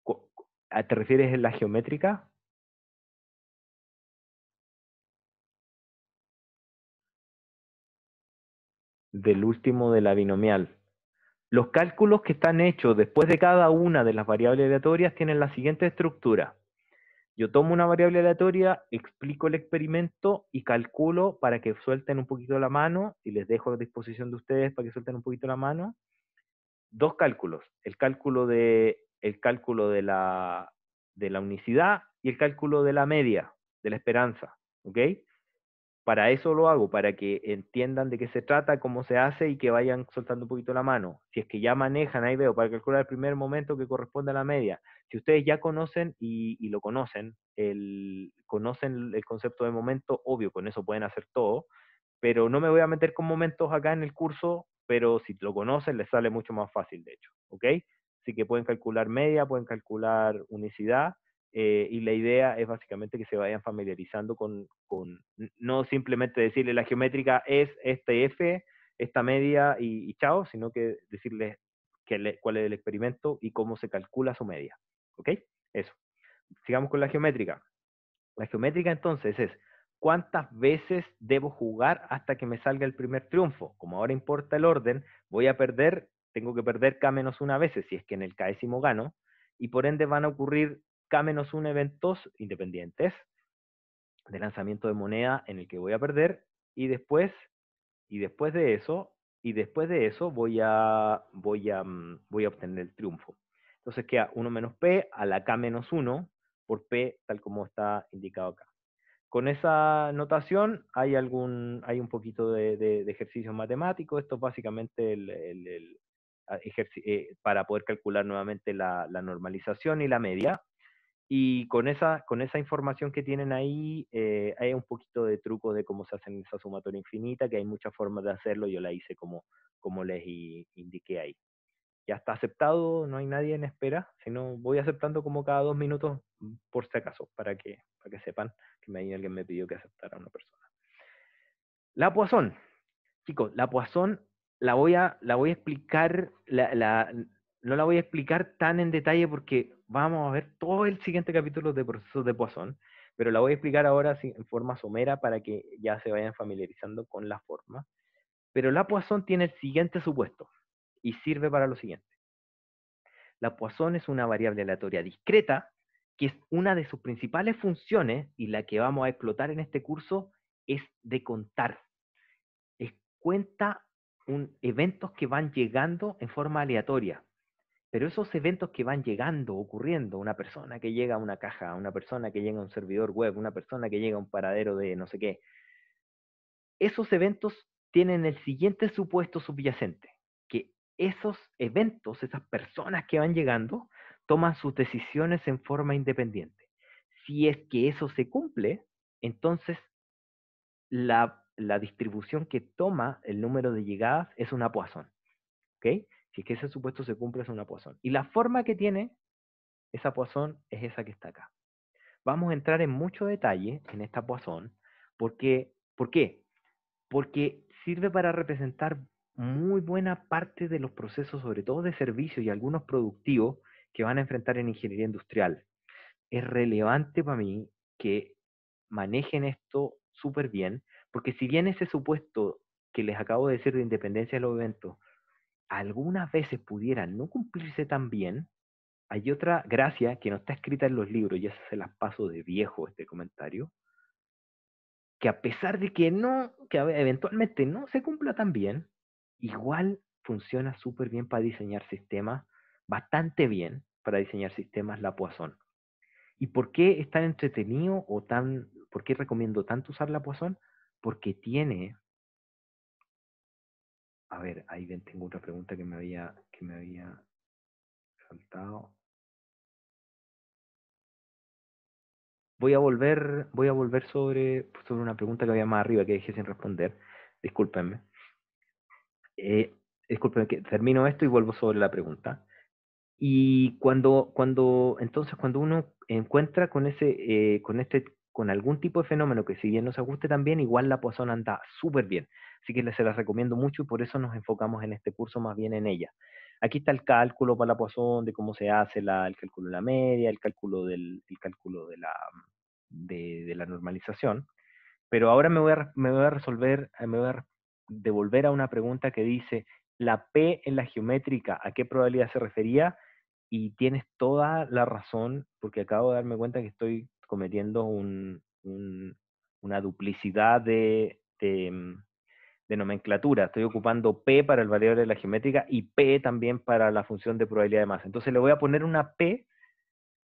Speaker 1: ¿Te refieres en la geométrica? Del último de la binomial. Los cálculos que están hechos después de cada una de las variables aleatorias tienen la siguiente estructura. Yo tomo una variable aleatoria, explico el experimento y calculo para que suelten un poquito la mano, y les dejo a disposición de ustedes para que suelten un poquito la mano, dos cálculos. El cálculo de la unicidad y el cálculo de la media, de la esperanza. ¿Ok? Para eso lo hago, para que entiendan de qué se trata, cómo se hace y que vayan soltando un poquito la mano. Si es que ya manejan, ahí veo, para calcular el primer momento que corresponde a la media. Si ustedes ya conocen y lo conocen, conocen el concepto de momento, obvio, con eso pueden hacer todo, pero no me voy a meter con momentos acá en el curso, pero si lo conocen les sale mucho más fácil, de hecho, ¿ok? Así que pueden calcular media, pueden calcular unicidad, y la idea es básicamente que se vayan familiarizando no simplemente decirle la geométrica es este F, esta media y chao, sino que decirles cuál es el experimento y cómo se calcula su media, ¿ok? Eso. Sigamos con la geométrica. La geométrica entonces es cuántas veces debo jugar hasta que me salga el primer triunfo. Como ahora importa el orden, tengo que perder K-1 veces si es que en el késimo gano, y por ende van a ocurrir K-1 eventos independientes de lanzamiento de moneda en el que voy a perder, y después de eso, voy a obtener el triunfo. Entonces queda 1 menos P a la K-1 por P tal como está indicado acá. Con esa notación hay un poquito de ejercicios matemáticos. Esto es básicamente para poder calcular nuevamente la normalización y la media. Y con esa información que tienen ahí, hay un poquito de truco de cómo se hacen esa sumatoria infinita, que hay muchas formas de hacerlo. Yo la hice como les indiqué ahí. Ya está aceptado, no hay nadie en espera, sino voy aceptando como cada 2 minutos por si acaso, para que sepan que alguien me pidió que aceptara a una persona. La Poisson, chicos, la Poisson la voy a explicar, no la voy a explicar tan en detalle porque vamos a ver todo el siguiente capítulo de procesos de Poisson, pero la voy a explicar ahora en forma somera para que ya se vayan familiarizando con la forma. Pero la Poisson tiene el siguiente supuesto y sirve para lo siguiente. La Poisson es una variable aleatoria discreta, que es una de sus principales funciones y la que vamos a explotar en este curso es de contar. Cuenta eventos que van llegando en forma aleatoria. Pero esos eventos que van llegando, ocurriendo, una persona que llega a una caja, una persona que llega a un servidor web, una persona que llega a un paradero de no sé qué, esos eventos tienen el siguiente supuesto subyacente, que esos eventos, esas personas que van llegando, toman sus decisiones en forma independiente. Si es que eso se cumple, entonces la distribución que toma el número de llegadas es una Poisson. ¿Ok? Si es que ese supuesto se cumple, es una Poisson. Y la forma que tiene esa Poisson es esa que está acá. Vamos a entrar en mucho detalle en esta Poisson. ¿Por qué? Porque sirve para representar muy buena parte de los procesos, sobre todo de servicio y algunos productivos, que van a enfrentar en ingeniería industrial. Es relevante para mí que manejen esto súper bien, porque si bien ese supuesto que les acabo de decir de independencia de los eventos, algunas veces pudiera no cumplirse tan bien, hay otra gracia que no está escrita en los libros, y esa se las paso de viejo este comentario, que a pesar de que no, que eventualmente no se cumpla tan bien, igual funciona súper bien para diseñar sistemas, bastante bien para diseñar sistemas la Poisson. ¿Y por qué es tan entretenido o por qué recomiendo tanto usar la Poisson? Porque tiene, a ver, ahí ven, tengo otra pregunta que me había saltado. Voy a volver sobre una pregunta que había más arriba que dejé sin responder. Discúlpenme. Eh, Discúlpenme que termino esto y vuelvo sobre la pregunta. Y entonces cuando uno encuentra con algún tipo de fenómeno que si bien no se ajuste tan bien, igual la Poisson anda súper bien. Así que se las recomiendo mucho y por eso nos enfocamos en este curso más bien en ella. Aquí está el cálculo para la Poisson, de cómo se hace el cálculo de la media, el cálculo de la normalización. Pero ahora me voy a resolver, me voy a devolver a una pregunta que dice, la P en la geométrica, ¿a qué probabilidad se refería? Y tienes toda la razón, porque acabo de darme cuenta que estoy cometiendo una duplicidad de nomenclatura. Estoy ocupando P para el variable de la geométrica y P también para la función de probabilidad de masa. Entonces le voy a poner una P.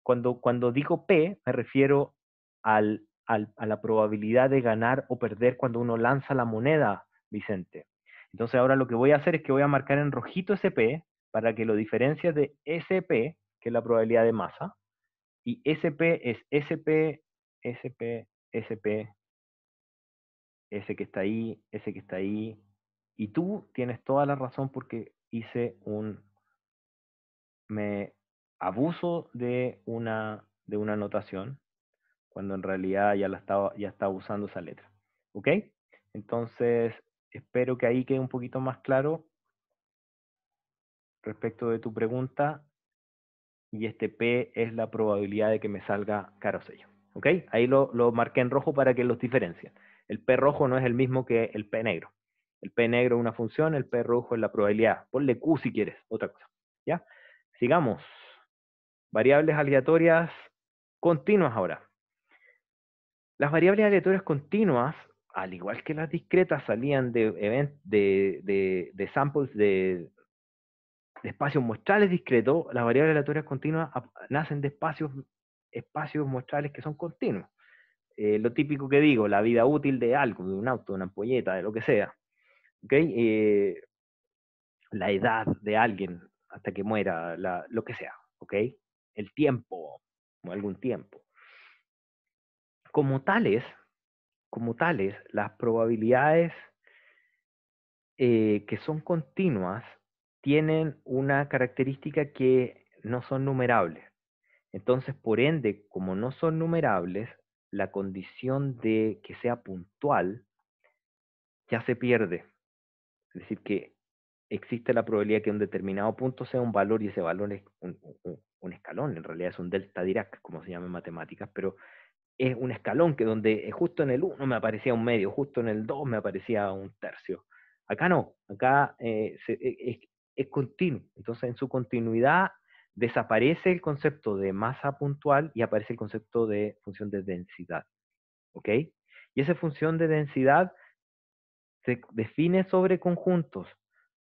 Speaker 1: Cuando digo P, me refiero a la probabilidad de ganar o perder cuando uno lanza la moneda, Vicente. Entonces ahora lo que voy a hacer es que voy a marcar en rojito ese P para que lo diferencie de SP, que es la probabilidad de masa, y SP es SP, SP, SP, ese que está ahí, ese que está ahí, y tú tienes toda la razón porque me abuso de una notación cuando en realidad ya estaba usando esa letra. ¿Ok? Entonces, espero que ahí quede un poquito más claro respecto de tu pregunta, y este P es la probabilidad de que me salga caro sello. ¿Ok? Ahí lo marqué en rojo para que los diferencien. El P rojo no es el mismo que el P negro. El P negro es una función, el P rojo es la probabilidad. Ponle Q si quieres, otra cosa. ¿Ya? Sigamos. Variables aleatorias continuas ahora. Las variables aleatorias continuas, al igual que las discretas, salían de samples de espacios muestrales discretos. Las variables aleatorias continuas nacen de espacios muestrales que son continuos. Lo típico que digo, la vida útil de algo, de un auto, de una ampolleta, de lo que sea. ¿Okay? La edad de alguien hasta que muera, lo que sea. ¿Okay? El tiempo, o algún tiempo. Como tales, las probabilidades que son continuas tienen una característica que no son numerables. Entonces, por ende, como no son numerables, la condición de que sea puntual ya se pierde. Es decir, que existe la probabilidad que un determinado punto sea un valor y ese valor es un escalón, en realidad es un delta Dirac, como se llama en matemáticas, pero es un escalón que donde justo en el 1 me aparecía un medio, justo en el 2 me aparecía un tercio. Acá no, acá es continuo. Entonces en su continuidad desaparece el concepto de masa puntual y aparece el concepto de función de densidad. ¿Ok? Y esa función de densidad se define sobre conjuntos.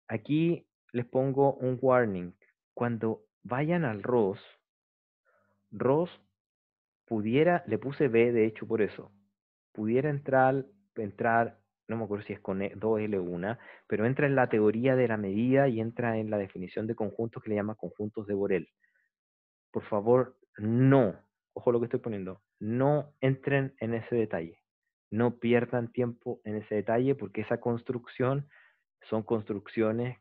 Speaker 1: Aquí les pongo un warning. Cuando vayan al ROS pudiera, le puse B de hecho por eso, pudiera entrar, no me acuerdo si es con 2L1, pero entra en la teoría de la medida y entra en la definición de conjuntos que le llama conjuntos de Borel. Por favor, no, ojo lo que estoy poniendo, no entren en ese detalle. No pierdan tiempo en ese detalle porque esa construcción son construcciones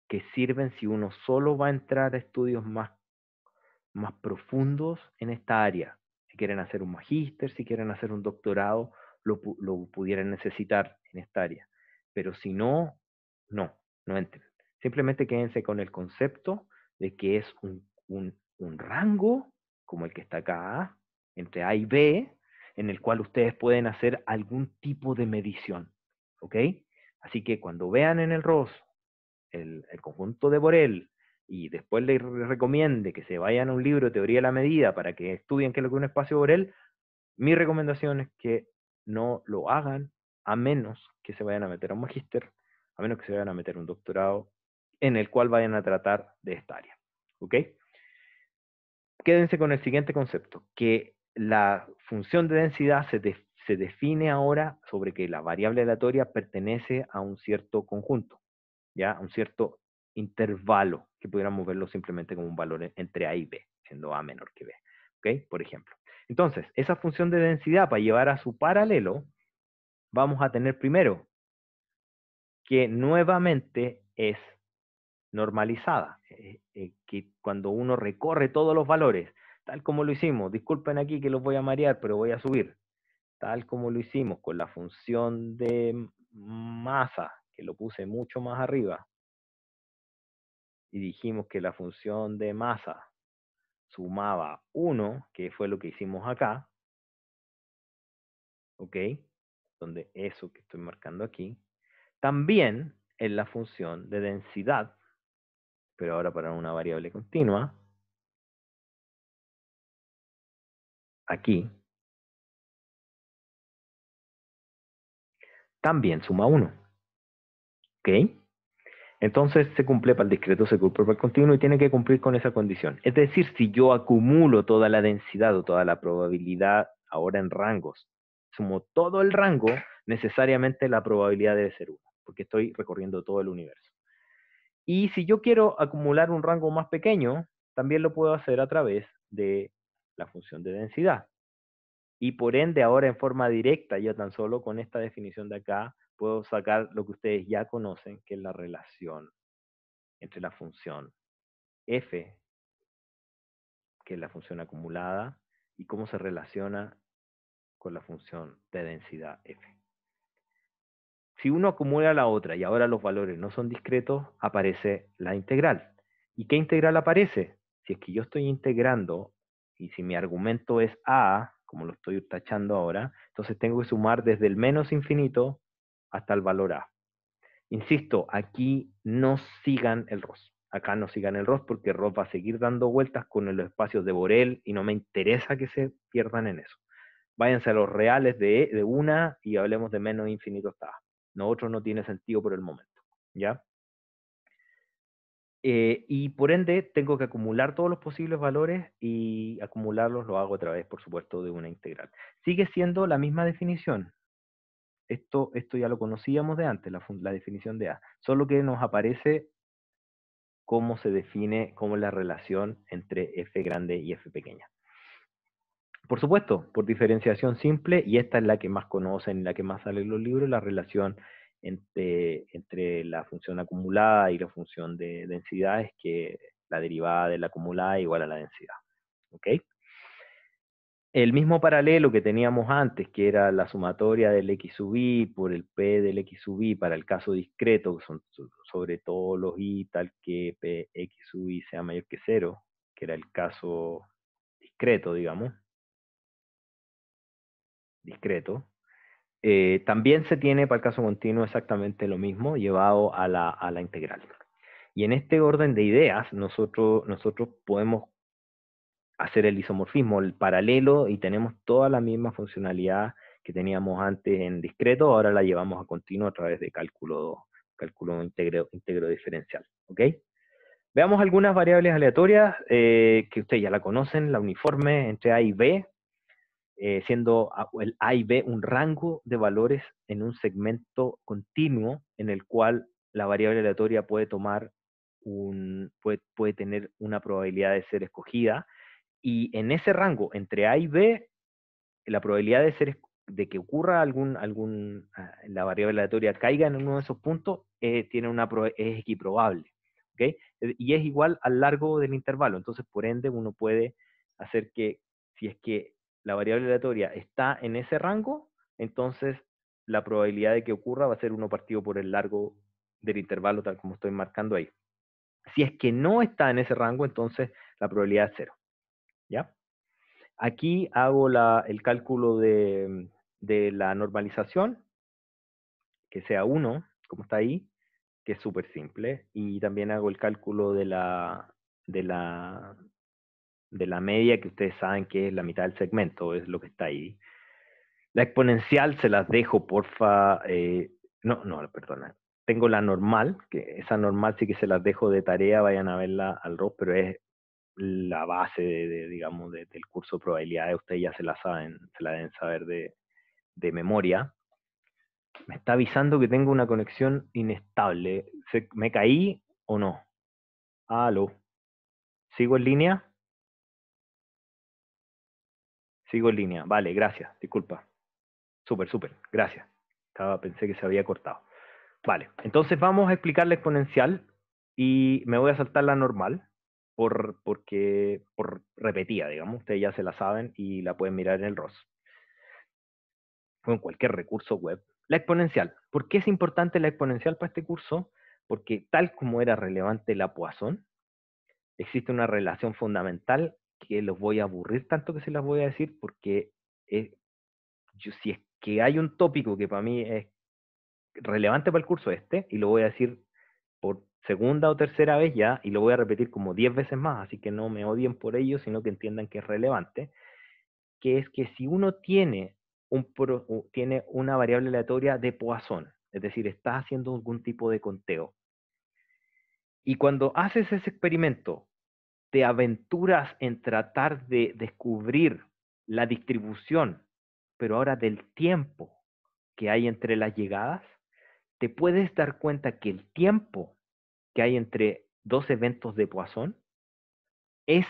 Speaker 1: que sirven si uno solo va a entrar a estudios más profundos en esta área. Si quieren hacer un magíster, si quieren hacer un doctorado, lo pudieran necesitar en esta área. Pero si no, no entren. Simplemente quédense con el concepto de que es un rango, como el que está acá, entre A y B, en el cual ustedes pueden hacer algún tipo de medición. ¿Ok? Así que cuando vean en el ROS el conjunto de Borel y después les recomiende que se vayan a un libro de teoría de la medida para que estudien qué es lo que es un espacio Borel, mi recomendación es que no lo hagan a menos que se vayan a meter a un magíster, a menos que se vayan a meter a un doctorado en el cual vayan a tratar de esta área. ¿Ok? Quédense con el siguiente concepto, que la función de densidad se define ahora sobre que la variable aleatoria pertenece a un cierto conjunto. ¿Ya? Un cierto intervalo, que pudiéramos verlo simplemente como un valor entre A y B, siendo A menor que B. ¿Ok? Por ejemplo. Entonces, esa función de densidad para llevar a su paralelo, vamos a tener primero que nuevamente es normalizada, que cuando uno recorre todos los valores, tal como lo hicimos, disculpen aquí que los voy a marear, pero voy a subir, tal como lo hicimos con la función de masa, que lo puse mucho más arriba, y dijimos que la función de masa sumaba 1, que fue lo que hicimos acá, ¿ok? Donde eso que estoy marcando aquí, también en la función de densidad, pero ahora para una variable continua, aquí, también suma 1, ¿ok? Entonces se cumple para el discreto, se cumple para el continuo y tiene que cumplir con esa condición. Es decir, si yo acumulo toda la densidad o toda la probabilidad ahora en rangos, sumo todo el rango, necesariamente la probabilidad debe ser 1, porque estoy recorriendo todo el universo. Y si yo quiero acumular un rango más pequeño, también lo puedo hacer a través de la función de densidad. Y por ende, ahora en forma directa, yo tan solo con esta definición de acá, puedo sacar lo que ustedes ya conocen, que es la relación entre la función f, que es la función acumulada, y cómo se relaciona con la función de densidad f. Si uno acumula la otra y ahora los valores no son discretos, aparece la integral. ¿Y qué integral aparece? Si es que yo estoy integrando, y si mi argumento es a, como lo estoy tachando ahora, entonces tengo que sumar desde el menos infinito hasta el valor a. Insisto, aquí no sigan el ROS. Acá no sigan el ROS porque el ROS va a seguir dando vueltas con los espacios de Borel y no me interesa que se pierdan en eso. Váyanse a los reales de una y hablemos de menos infinito hasta A. No, otro no tiene sentido por el momento. ¿Ya? Y por ende tengo que acumular todos los posibles valores y acumularlos lo hago a través, por supuesto, de una integral. Sigue siendo la misma definición. Esto ya lo conocíamos de antes, la definición de A. Solo que nos aparece cómo se define, cómo es la relación entre f grande y f pequeña. Por supuesto, por diferenciación simple, y esta es la que más conocen, la que más sale en los libros, la relación entre la función acumulada y la función de densidad es que la derivada de la acumulada es igual a la densidad. ¿Ok? el mismo paralelo que teníamos antes, que era la sumatoria del x sub i por el p del x sub i para el caso discreto, que son sobre todo los i tal que p x sub i sea mayor que 0, que era el caso discreto, digamos, discreto. También se tiene para el caso continuo exactamente lo mismo, llevado a la integral. Y en este orden de ideas, nosotros podemos hacer el isomorfismo, el paralelo, y tenemos toda la misma funcionalidad que teníamos antes en discreto, ahora la llevamos a continuo a través de cálculo íntegro diferencial. ¿Ok? Veamos algunas variables aleatorias que ustedes ya la conocen, la uniforme entre A y B, siendo el A y B un rango de valores en un segmento continuo en el cual la variable aleatoria puede puede tener una probabilidad de ser escogida, y en ese rango entre A y B, la probabilidad de que ocurra la variable aleatoria caiga en uno de esos puntos es equiprobable. ¿Okay? Y es igual al largo del intervalo. Entonces, por ende, uno puede hacer que, si es que la variable aleatoria está en ese rango, entonces la probabilidad de que ocurra va a ser 1 partido por el largo del intervalo, tal como estoy marcando ahí. Si es que no está en ese rango, entonces la probabilidad es 0. ¿Ya? Aquí hago el cálculo de la normalización, que sea 1, como está ahí, que es súper simple, y también hago el cálculo de la, de la media, que ustedes saben que es la mitad del segmento, es lo que está ahí. La exponencial se las dejo, porfa. No, perdona. Tengo la normal, que esa normal sí que se las dejo de tarea, vayan a verla al ROS, pero es la base digamos, del curso de probabilidades, ustedes ya se la saben, se la deben saber de memoria. Me está avisando que tengo una conexión inestable. ¿Me caí o no? Aló. ¿Sigo en línea? Sigo en línea. Vale, gracias. Disculpa. Súper. Gracias. Pensé que se había cortado. Vale, entonces vamos a explicar la exponencial y me voy a saltar la normal por repetida, digamos. Ustedes ya se la saben y la pueden mirar en el ROS o en cualquier recurso web. La exponencial. ¿Por qué es importante la exponencial para este curso? Porque tal como era relevante la Poisson, existe una relación fundamental que los voy a aburrir tanto que se las voy a decir, porque si es que hay un tópico que para mí es relevante para el curso y lo voy a decir por segunda o tercera vez ya, y lo voy a repetir como 10 veces más, así que no me odien por ello, sino que entiendan que es relevante, que es que si uno tiene tiene una variable aleatoria de Poisson, es decir, está haciendo algún tipo de conteo, y cuando haces ese experimento, te aventuras en tratar de descubrir la distribución, pero ahora del tiempo que hay entre las llegadas, te puedes dar cuenta que el tiempo que hay entre dos eventos de Poisson es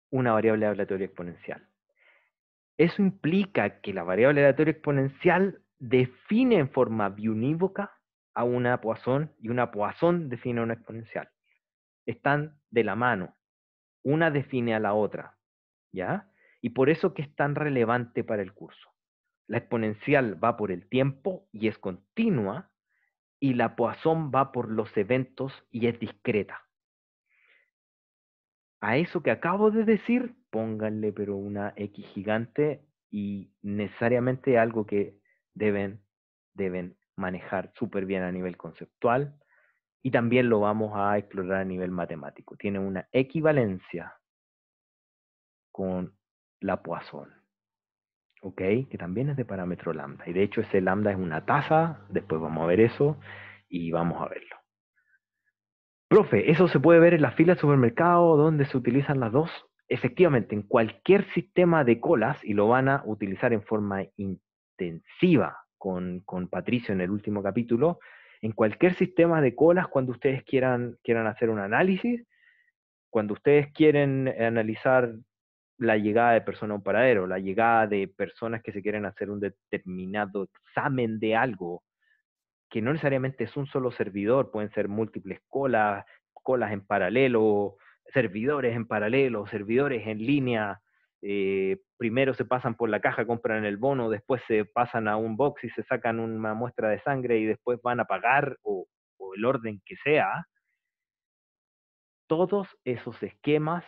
Speaker 1: una variable aleatoria exponencial. Eso implica que la variable aleatoria exponencial define en forma biunívoca a una Poisson y una Poisson define a una exponencial. Están de la mano. Una define a la otra. ¿Ya? Y por eso que es tan relevante para el curso. La exponencial va por el tiempo y es continua, y la Poisson va por los eventos y es discreta. A eso que acabo de decir, pónganle pero una X gigante, y necesariamente algo que deben manejar súper bien a nivel conceptual, y también lo vamos a explorar a nivel matemático. Tiene una equivalencia con la Poisson, ¿ok? Que también es de parámetro lambda, y de hecho ese lambda es una tasa, después vamos a ver eso, y vamos a verlo. Profe, ¿eso se puede ver en la fila de supermercado donde se utilizan las dos? Efectivamente, en cualquier sistema de colas, y lo van a utilizar en forma intensiva con Patricio en el último capítulo, en cualquier sistema de colas, cuando ustedes quieran hacer un análisis, cuando ustedes quieren analizar la llegada de personas a un paradero, la llegada de personas que se quieren hacer un determinado examen de algo, que no necesariamente es un solo servidor, pueden ser múltiples colas en paralelo, servidores en paralelo, servidores en línea, primero se pasan por la caja, compran el bono, después se pasan a un box y se sacan una muestra de sangre y después van a pagar o el orden que sea, todos esos esquemas,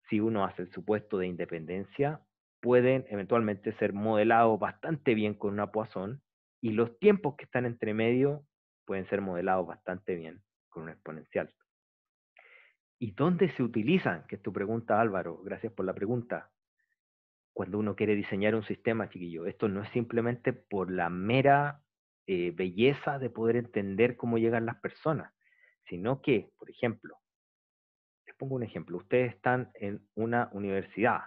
Speaker 1: si uno hace el supuesto de independencia, pueden eventualmente ser modelados bastante bien con una Poisson y los tiempos que están entre medio pueden ser modelados bastante bien con una exponencial. ¿Y dónde se utilizan? Que es tu pregunta, Álvaro. Gracias por la pregunta. Cuando uno quiere diseñar un sistema, chiquillo, esto no es simplemente por la mera belleza de poder entender cómo llegan las personas, sino que, por ejemplo, les pongo un ejemplo, ustedes están en una universidad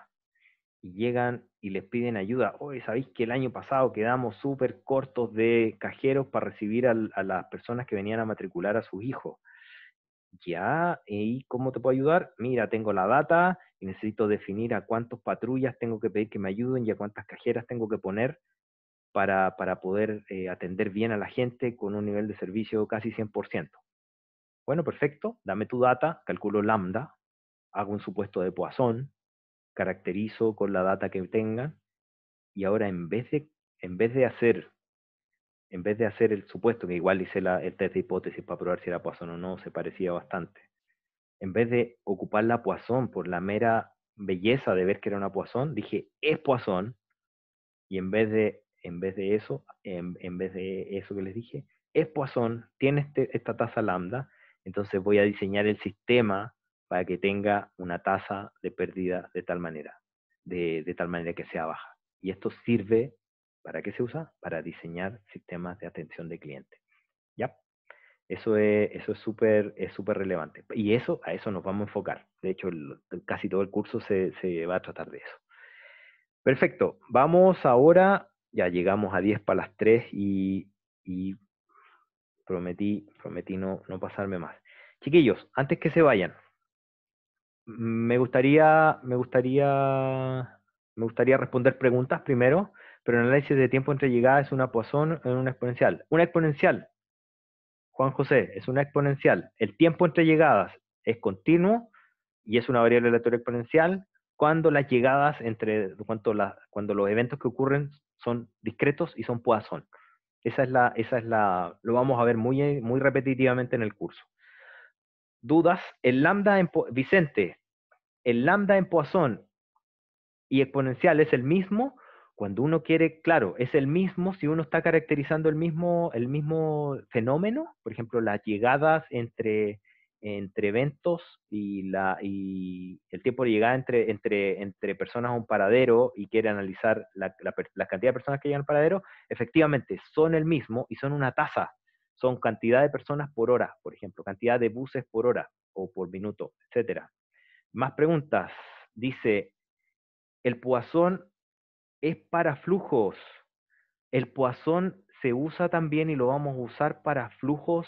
Speaker 1: y llegan y les piden ayuda. Oye, ¿sabéis que el año pasado quedamos súper cortos de cajeros para recibir a las personas que venían a matricular a sus hijos? Ya, ¿y cómo te puedo ayudar? Mira, tengo la data y necesito definir a cuántas patrullas tengo que pedir que me ayuden y a cuántas cajeras tengo que poner para poder atender bien a la gente con un nivel de servicio casi 100%. Bueno, perfecto, dame tu data, calculo lambda, hago un supuesto de Poisson, caracterizo con la data que tengan y ahora en vez de hacer el supuesto, que igual hice el test de hipótesis para probar si era Poisson o no, se parecía bastante. En vez de ocupar la Poisson por la mera belleza de ver que era una Poisson, dije, es Poisson, y en vez de eso que les dije, es Poisson, tiene esta tasa lambda, entonces voy a diseñar el sistema para que tenga una tasa de pérdida de tal manera que sea baja. Y esto sirve, ¿para qué se usa? Para diseñar sistemas de atención de cliente. ¿Ya? Eso es súper relevante. Y a eso nos vamos a enfocar. De hecho, casi todo el curso se va a tratar de eso. Perfecto. Vamos ahora, ya llegamos a 10 para las 3 y prometí no pasarme más. Chiquillos, antes que se vayan, me gustaría responder preguntas primero, pero el análisis de tiempo entre llegadas es una Poisson en una exponencial. Una exponencial, Juan José, es una exponencial. El tiempo entre llegadas es continuo y es una variable aleatoria exponencial cuando las llegadas cuando los eventos que ocurren son discretos y son Poisson. Lo vamos a ver muy repetitivamente en el curso. ¿Dudas? Vicente, el lambda en Poisson y exponencial es el mismo cuando uno quiere, claro, es el mismo si uno está caracterizando el mismo fenómeno, por ejemplo, las llegadas entre eventos y el tiempo de llegada entre personas a un paradero y quiere analizar la cantidad de personas que llegan al paradero, efectivamente son el mismo y son una tasa, son cantidad de personas por hora, por ejemplo, cantidad de buses por hora o por minuto, etcétera. Más preguntas. Dice, el Poisson es para flujos. El Poisson se usa también y lo vamos a usar para flujos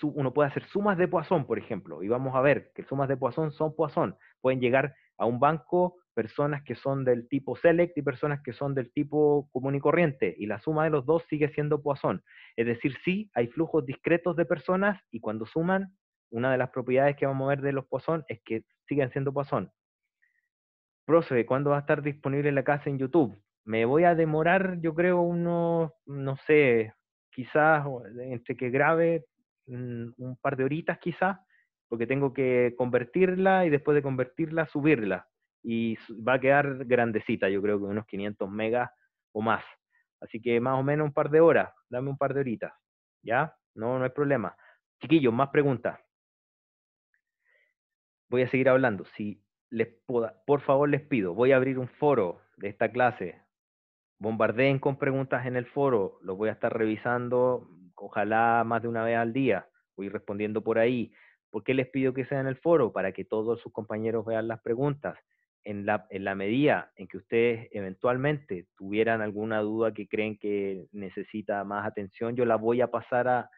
Speaker 1: uno puede hacer sumas de Poisson, por ejemplo, y vamos a ver que sumas de Poisson son Poisson. Pueden llegar a un banco personas que son del tipo select y personas que son del tipo común y corriente, y la suma de los dos sigue siendo Poisson. Es decir, sí, hay flujos discretos de personas, y cuando suman, una de las propiedades que vamos a ver de los Poisson es que siguen siendo Poisson. Profe, ¿cuándo va a estar disponible la clase en YouTube? Me voy a demorar, yo creo, no sé, quizás entre que grabe un par de horitas quizás, porque tengo que convertirla y después de convertirla, subirla. Y va a quedar grandecita, yo creo que unos 500 megas o más. Así que más o menos un par de horas, dame un par de horitas. ¿Ya? No hay problema. Chiquillos, más preguntas. Voy a seguir hablando. Si por favor les pido, voy a abrir un foro de esta clase. Bombardeen con preguntas en el foro, los voy a estar revisando, ojalá más de una vez al día. Voy respondiendo por ahí. ¿Por qué les pido que sea en el foro? Para que todos sus compañeros vean las preguntas. En la medida en que ustedes eventualmente tuvieran alguna duda que creen que necesita más atención, yo la voy a pasar a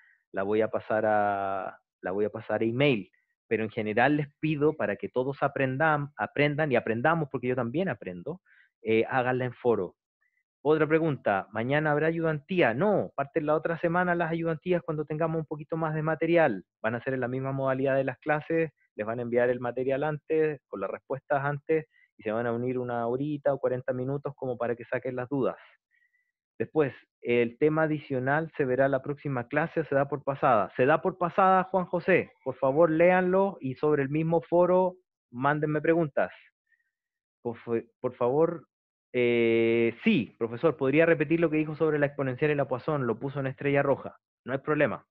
Speaker 1: email. Pero en general les pido para que todos aprendan y aprendamos, porque yo también aprendo, háganla en foro. Otra pregunta, ¿mañana habrá ayudantía? No, parten la otra semana las ayudantías cuando tengamos un poquito más de material. Van a ser en la misma modalidad de las clases, les van a enviar el material antes, con las respuestas antes, y se van a unir una horita o 40 minutos como para que saquen las dudas. Después, el tema adicional se verá la próxima clase o se da por pasada. Se da por pasada, Juan José. Por favor, léanlo y sobre el mismo foro, mándenme preguntas. Por favor, sí, profesor, ¿podría repetir lo que dijo sobre la exponencial y la Poisson? Lo puso en estrella roja. No hay problema.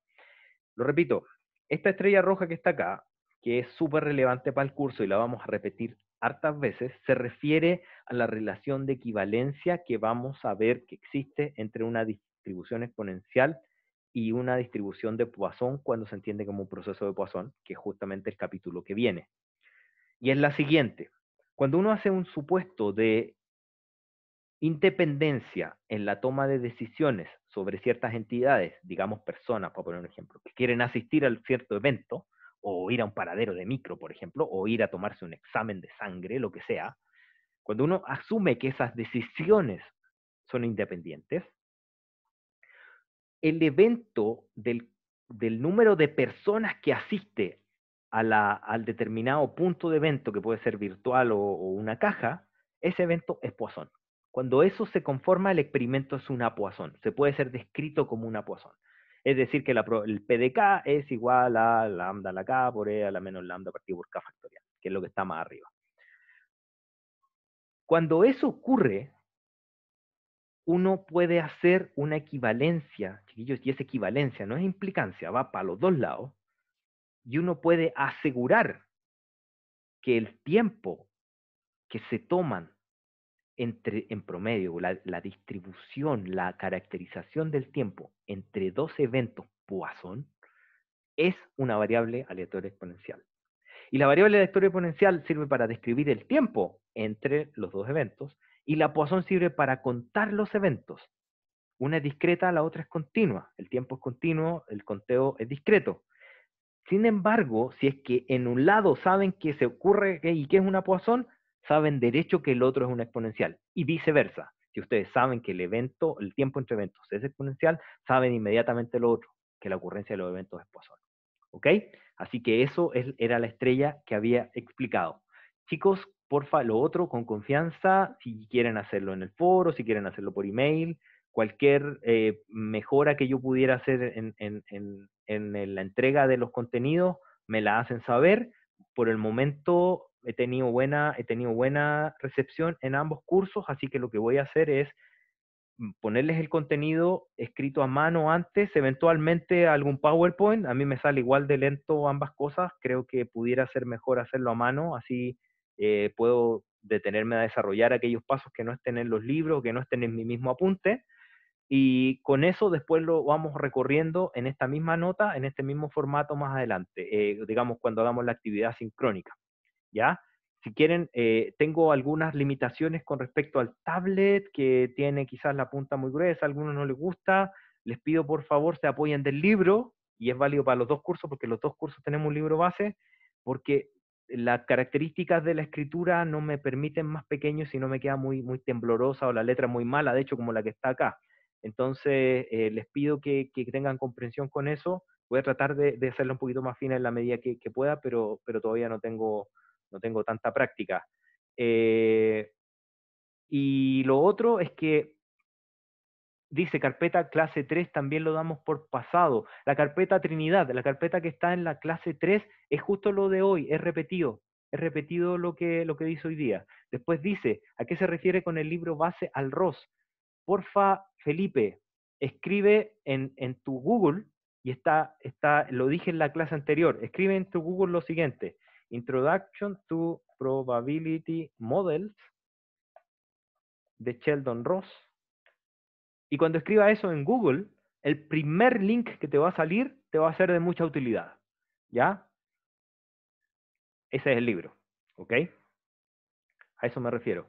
Speaker 1: Lo repito, esta estrella roja que está acá, que es súper relevante para el curso y la vamos a repetir hartas veces, se refiere a la relación de equivalencia que vamos a ver que existe entre una distribución exponencial y una distribución de Poisson cuando se entiende como un proceso de Poisson, que es justamente el capítulo que viene. Y es la siguiente. Cuando uno hace un supuesto de independencia en la toma de decisiones sobre ciertas entidades, digamos personas, para poner un ejemplo, que quieren asistir a cierto evento, o ir a un paradero de micro, por ejemplo, o ir a tomarse un examen de sangre, lo que sea, cuando uno asume que esas decisiones son independientes, el evento del número de personas que asiste al determinado punto de evento, que puede ser virtual o una caja, ese evento es Poisson. Cuando eso se conforma, el experimento es una Poisson. Se puede ser descrito como una Poisson. Es decir, que el P de K es igual a lambda a la K por E a la menos lambda partido por K factorial, que es lo que está más arriba. Cuando eso ocurre, uno puede hacer una equivalencia, chiquillos, y esa equivalencia no es implicancia, va para los dos lados, y uno puede asegurar que el tiempo que se toman en promedio, la distribución, la caracterización del tiempo entre dos eventos Poisson es una variable aleatoria exponencial. Y la variable aleatoria exponencial sirve para describir el tiempo entre los dos eventos, y la Poisson sirve para contar los eventos. Una es discreta, la otra es continua. El tiempo es continuo, el conteo es discreto. Sin embargo, si es que en un lado saben que se ocurre y que es una Poisson, saben derecho que el otro es una exponencial. Y viceversa. Si ustedes saben que el tiempo entre eventos es exponencial, saben inmediatamente lo otro, que la ocurrencia de los eventos es Poisson. ¿Ok? Así que eso era la estrella que había explicado. Chicos, porfa, lo otro con confianza, si quieren hacerlo en el foro, si quieren hacerlo por email, cualquier mejora que yo pudiera hacer en la entrega de los contenidos, me la hacen saber. Por el momento he tenido buena recepción en ambos cursos, así que lo que voy a hacer es ponerles el contenido escrito a mano antes, eventualmente algún PowerPoint. A mí me sale igual de lento ambas cosas, creo que pudiera ser mejor hacerlo a mano, así puedo detenerme a desarrollar aquellos pasos que no estén en los libros, que no estén en mi mismo apunte, y con eso después lo vamos recorriendo en esta misma nota, en este mismo formato más adelante, digamos cuando hagamos la actividad sincrónica, ¿ya? Si quieren, tengo algunas limitaciones con respecto al tablet, que tiene quizás la punta muy gruesa, a algunos no les gusta. Les pido por favor se apoyen del libro, y es válido para los dos cursos, porque los dos cursos tenemos un libro base, porque las características de la escritura no me permiten más pequeño si no me queda muy temblorosa o la letra muy mala, de hecho como la que está acá. Entonces, les pido que tengan comprensión con eso. Voy a tratar de hacerlo un poquito más fina en la medida que pueda, pero todavía no tengo tanta práctica. Y lo otro es que dice carpeta clase 3 también lo damos por pasado. La carpeta Trinidad, la carpeta que está en la clase 3 es justo lo de hoy, es repetido lo que dice hoy día. Después dice, ¿a qué se refiere con el libro base al ROS? Porfa, Felipe, escribe en tu Google, y lo dije en la clase anterior, escribe en tu Google lo siguiente: Introduction to Probability Models de Sheldon Ross. Y cuando escriba eso en Google, el primer link que te va a salir te va a ser de mucha utilidad. ¿Ya? Ese es el libro. ¿Ok? A eso me refiero.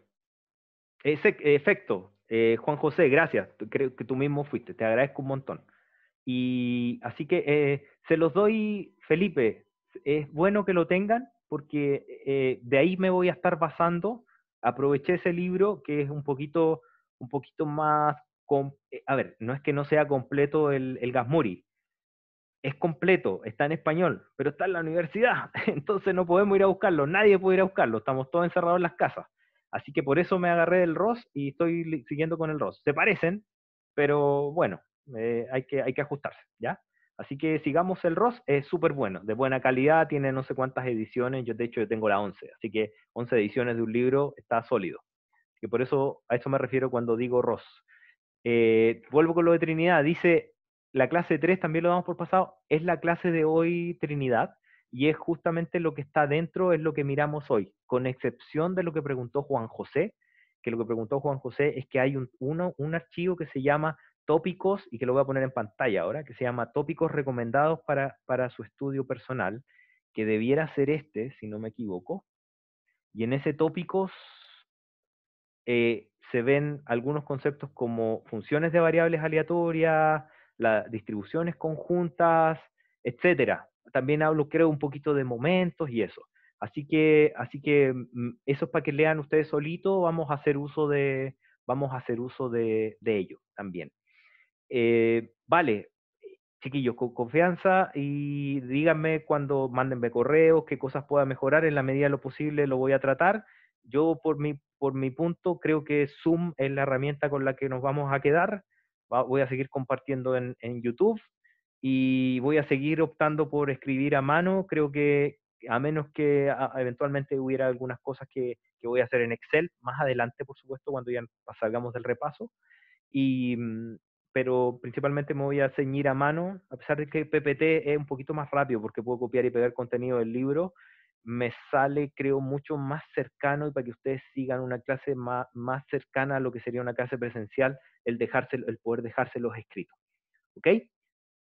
Speaker 1: Ese efecto, Juan José, gracias. Creo que tú mismo fuiste. Te agradezco un montón. Y así que se los doy, Felipe. Es bueno que lo tengan, porque de ahí me voy a estar basando. Aproveché ese libro que es un poquito más. A ver, no es que no sea completo el Gasmuri. es completo, está en español, pero está en la universidad, entonces no podemos ir a buscarlo, nadie puede ir a buscarlo, estamos todos encerrados en las casas. Así que por eso me agarré del ROS y estoy siguiendo con el ROS. Se parecen, pero bueno, hay que ajustarse, ¿ya? Así que sigamos el ROS, es súper bueno, de buena calidad, tiene no sé cuántas ediciones, yo de hecho yo tengo la 11, así que 11 ediciones de un libro está sólido. Que por eso a eso me refiero cuando digo ROS. Vuelvo con lo de Trinidad. Dice, la clase 3 también lo damos por pasado, es la clase de hoy Trinidad, y es justamente lo que está dentro, es lo que miramos hoy, con excepción de lo que preguntó Juan José, que lo que preguntó Juan José es que hay un archivo que se llama tópicos, y que lo voy a poner en pantalla ahora, que se llama tópicos recomendados para su estudio personal, que debiera ser este, si no me equivoco, y en ese tópicos se ven algunos conceptos como funciones de variables aleatorias, las distribuciones conjuntas, etcétera. También hablo, creo, un poquito de momentos y eso. Eso es para que lean ustedes solitos, vamos a hacer uso de ello también. Vale, chiquillos, con confianza y díganme cuando mándenme correos, qué cosas pueda mejorar en la medida de lo posible, lo voy a tratar. Yo por mi punto creo que Zoom es la herramienta con la que nos vamos a quedar. Voy a seguir compartiendo en YouTube y voy a seguir optando por escribir a mano. Creo que a menos que eventualmente hubiera algunas cosas que voy a hacer en Excel, más adelante, por supuesto, cuando ya salgamos del repaso y, pero principalmente me voy a ceñir a mano, a pesar de que PPT es un poquito más rápido porque puedo copiar y pegar contenido del libro, me sale, creo, mucho más cercano y para que ustedes sigan una clase más cercana a lo que sería una clase presencial, el poder dejárselos escritos. ¿Ok?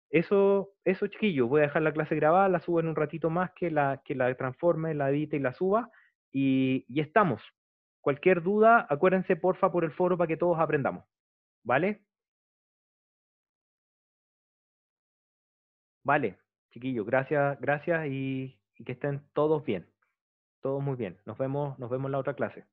Speaker 1: Eso, chiquillos, voy a dejar la clase grabada, la subo en un ratito más, que la transforme, la edite y la suba, y estamos. Cualquier duda, acuérdense porfa por el foro para que todos aprendamos. ¿Vale? Vale, chiquillos, gracias, gracias y que estén todos bien, todos muy bien. Nos vemos en la otra clase.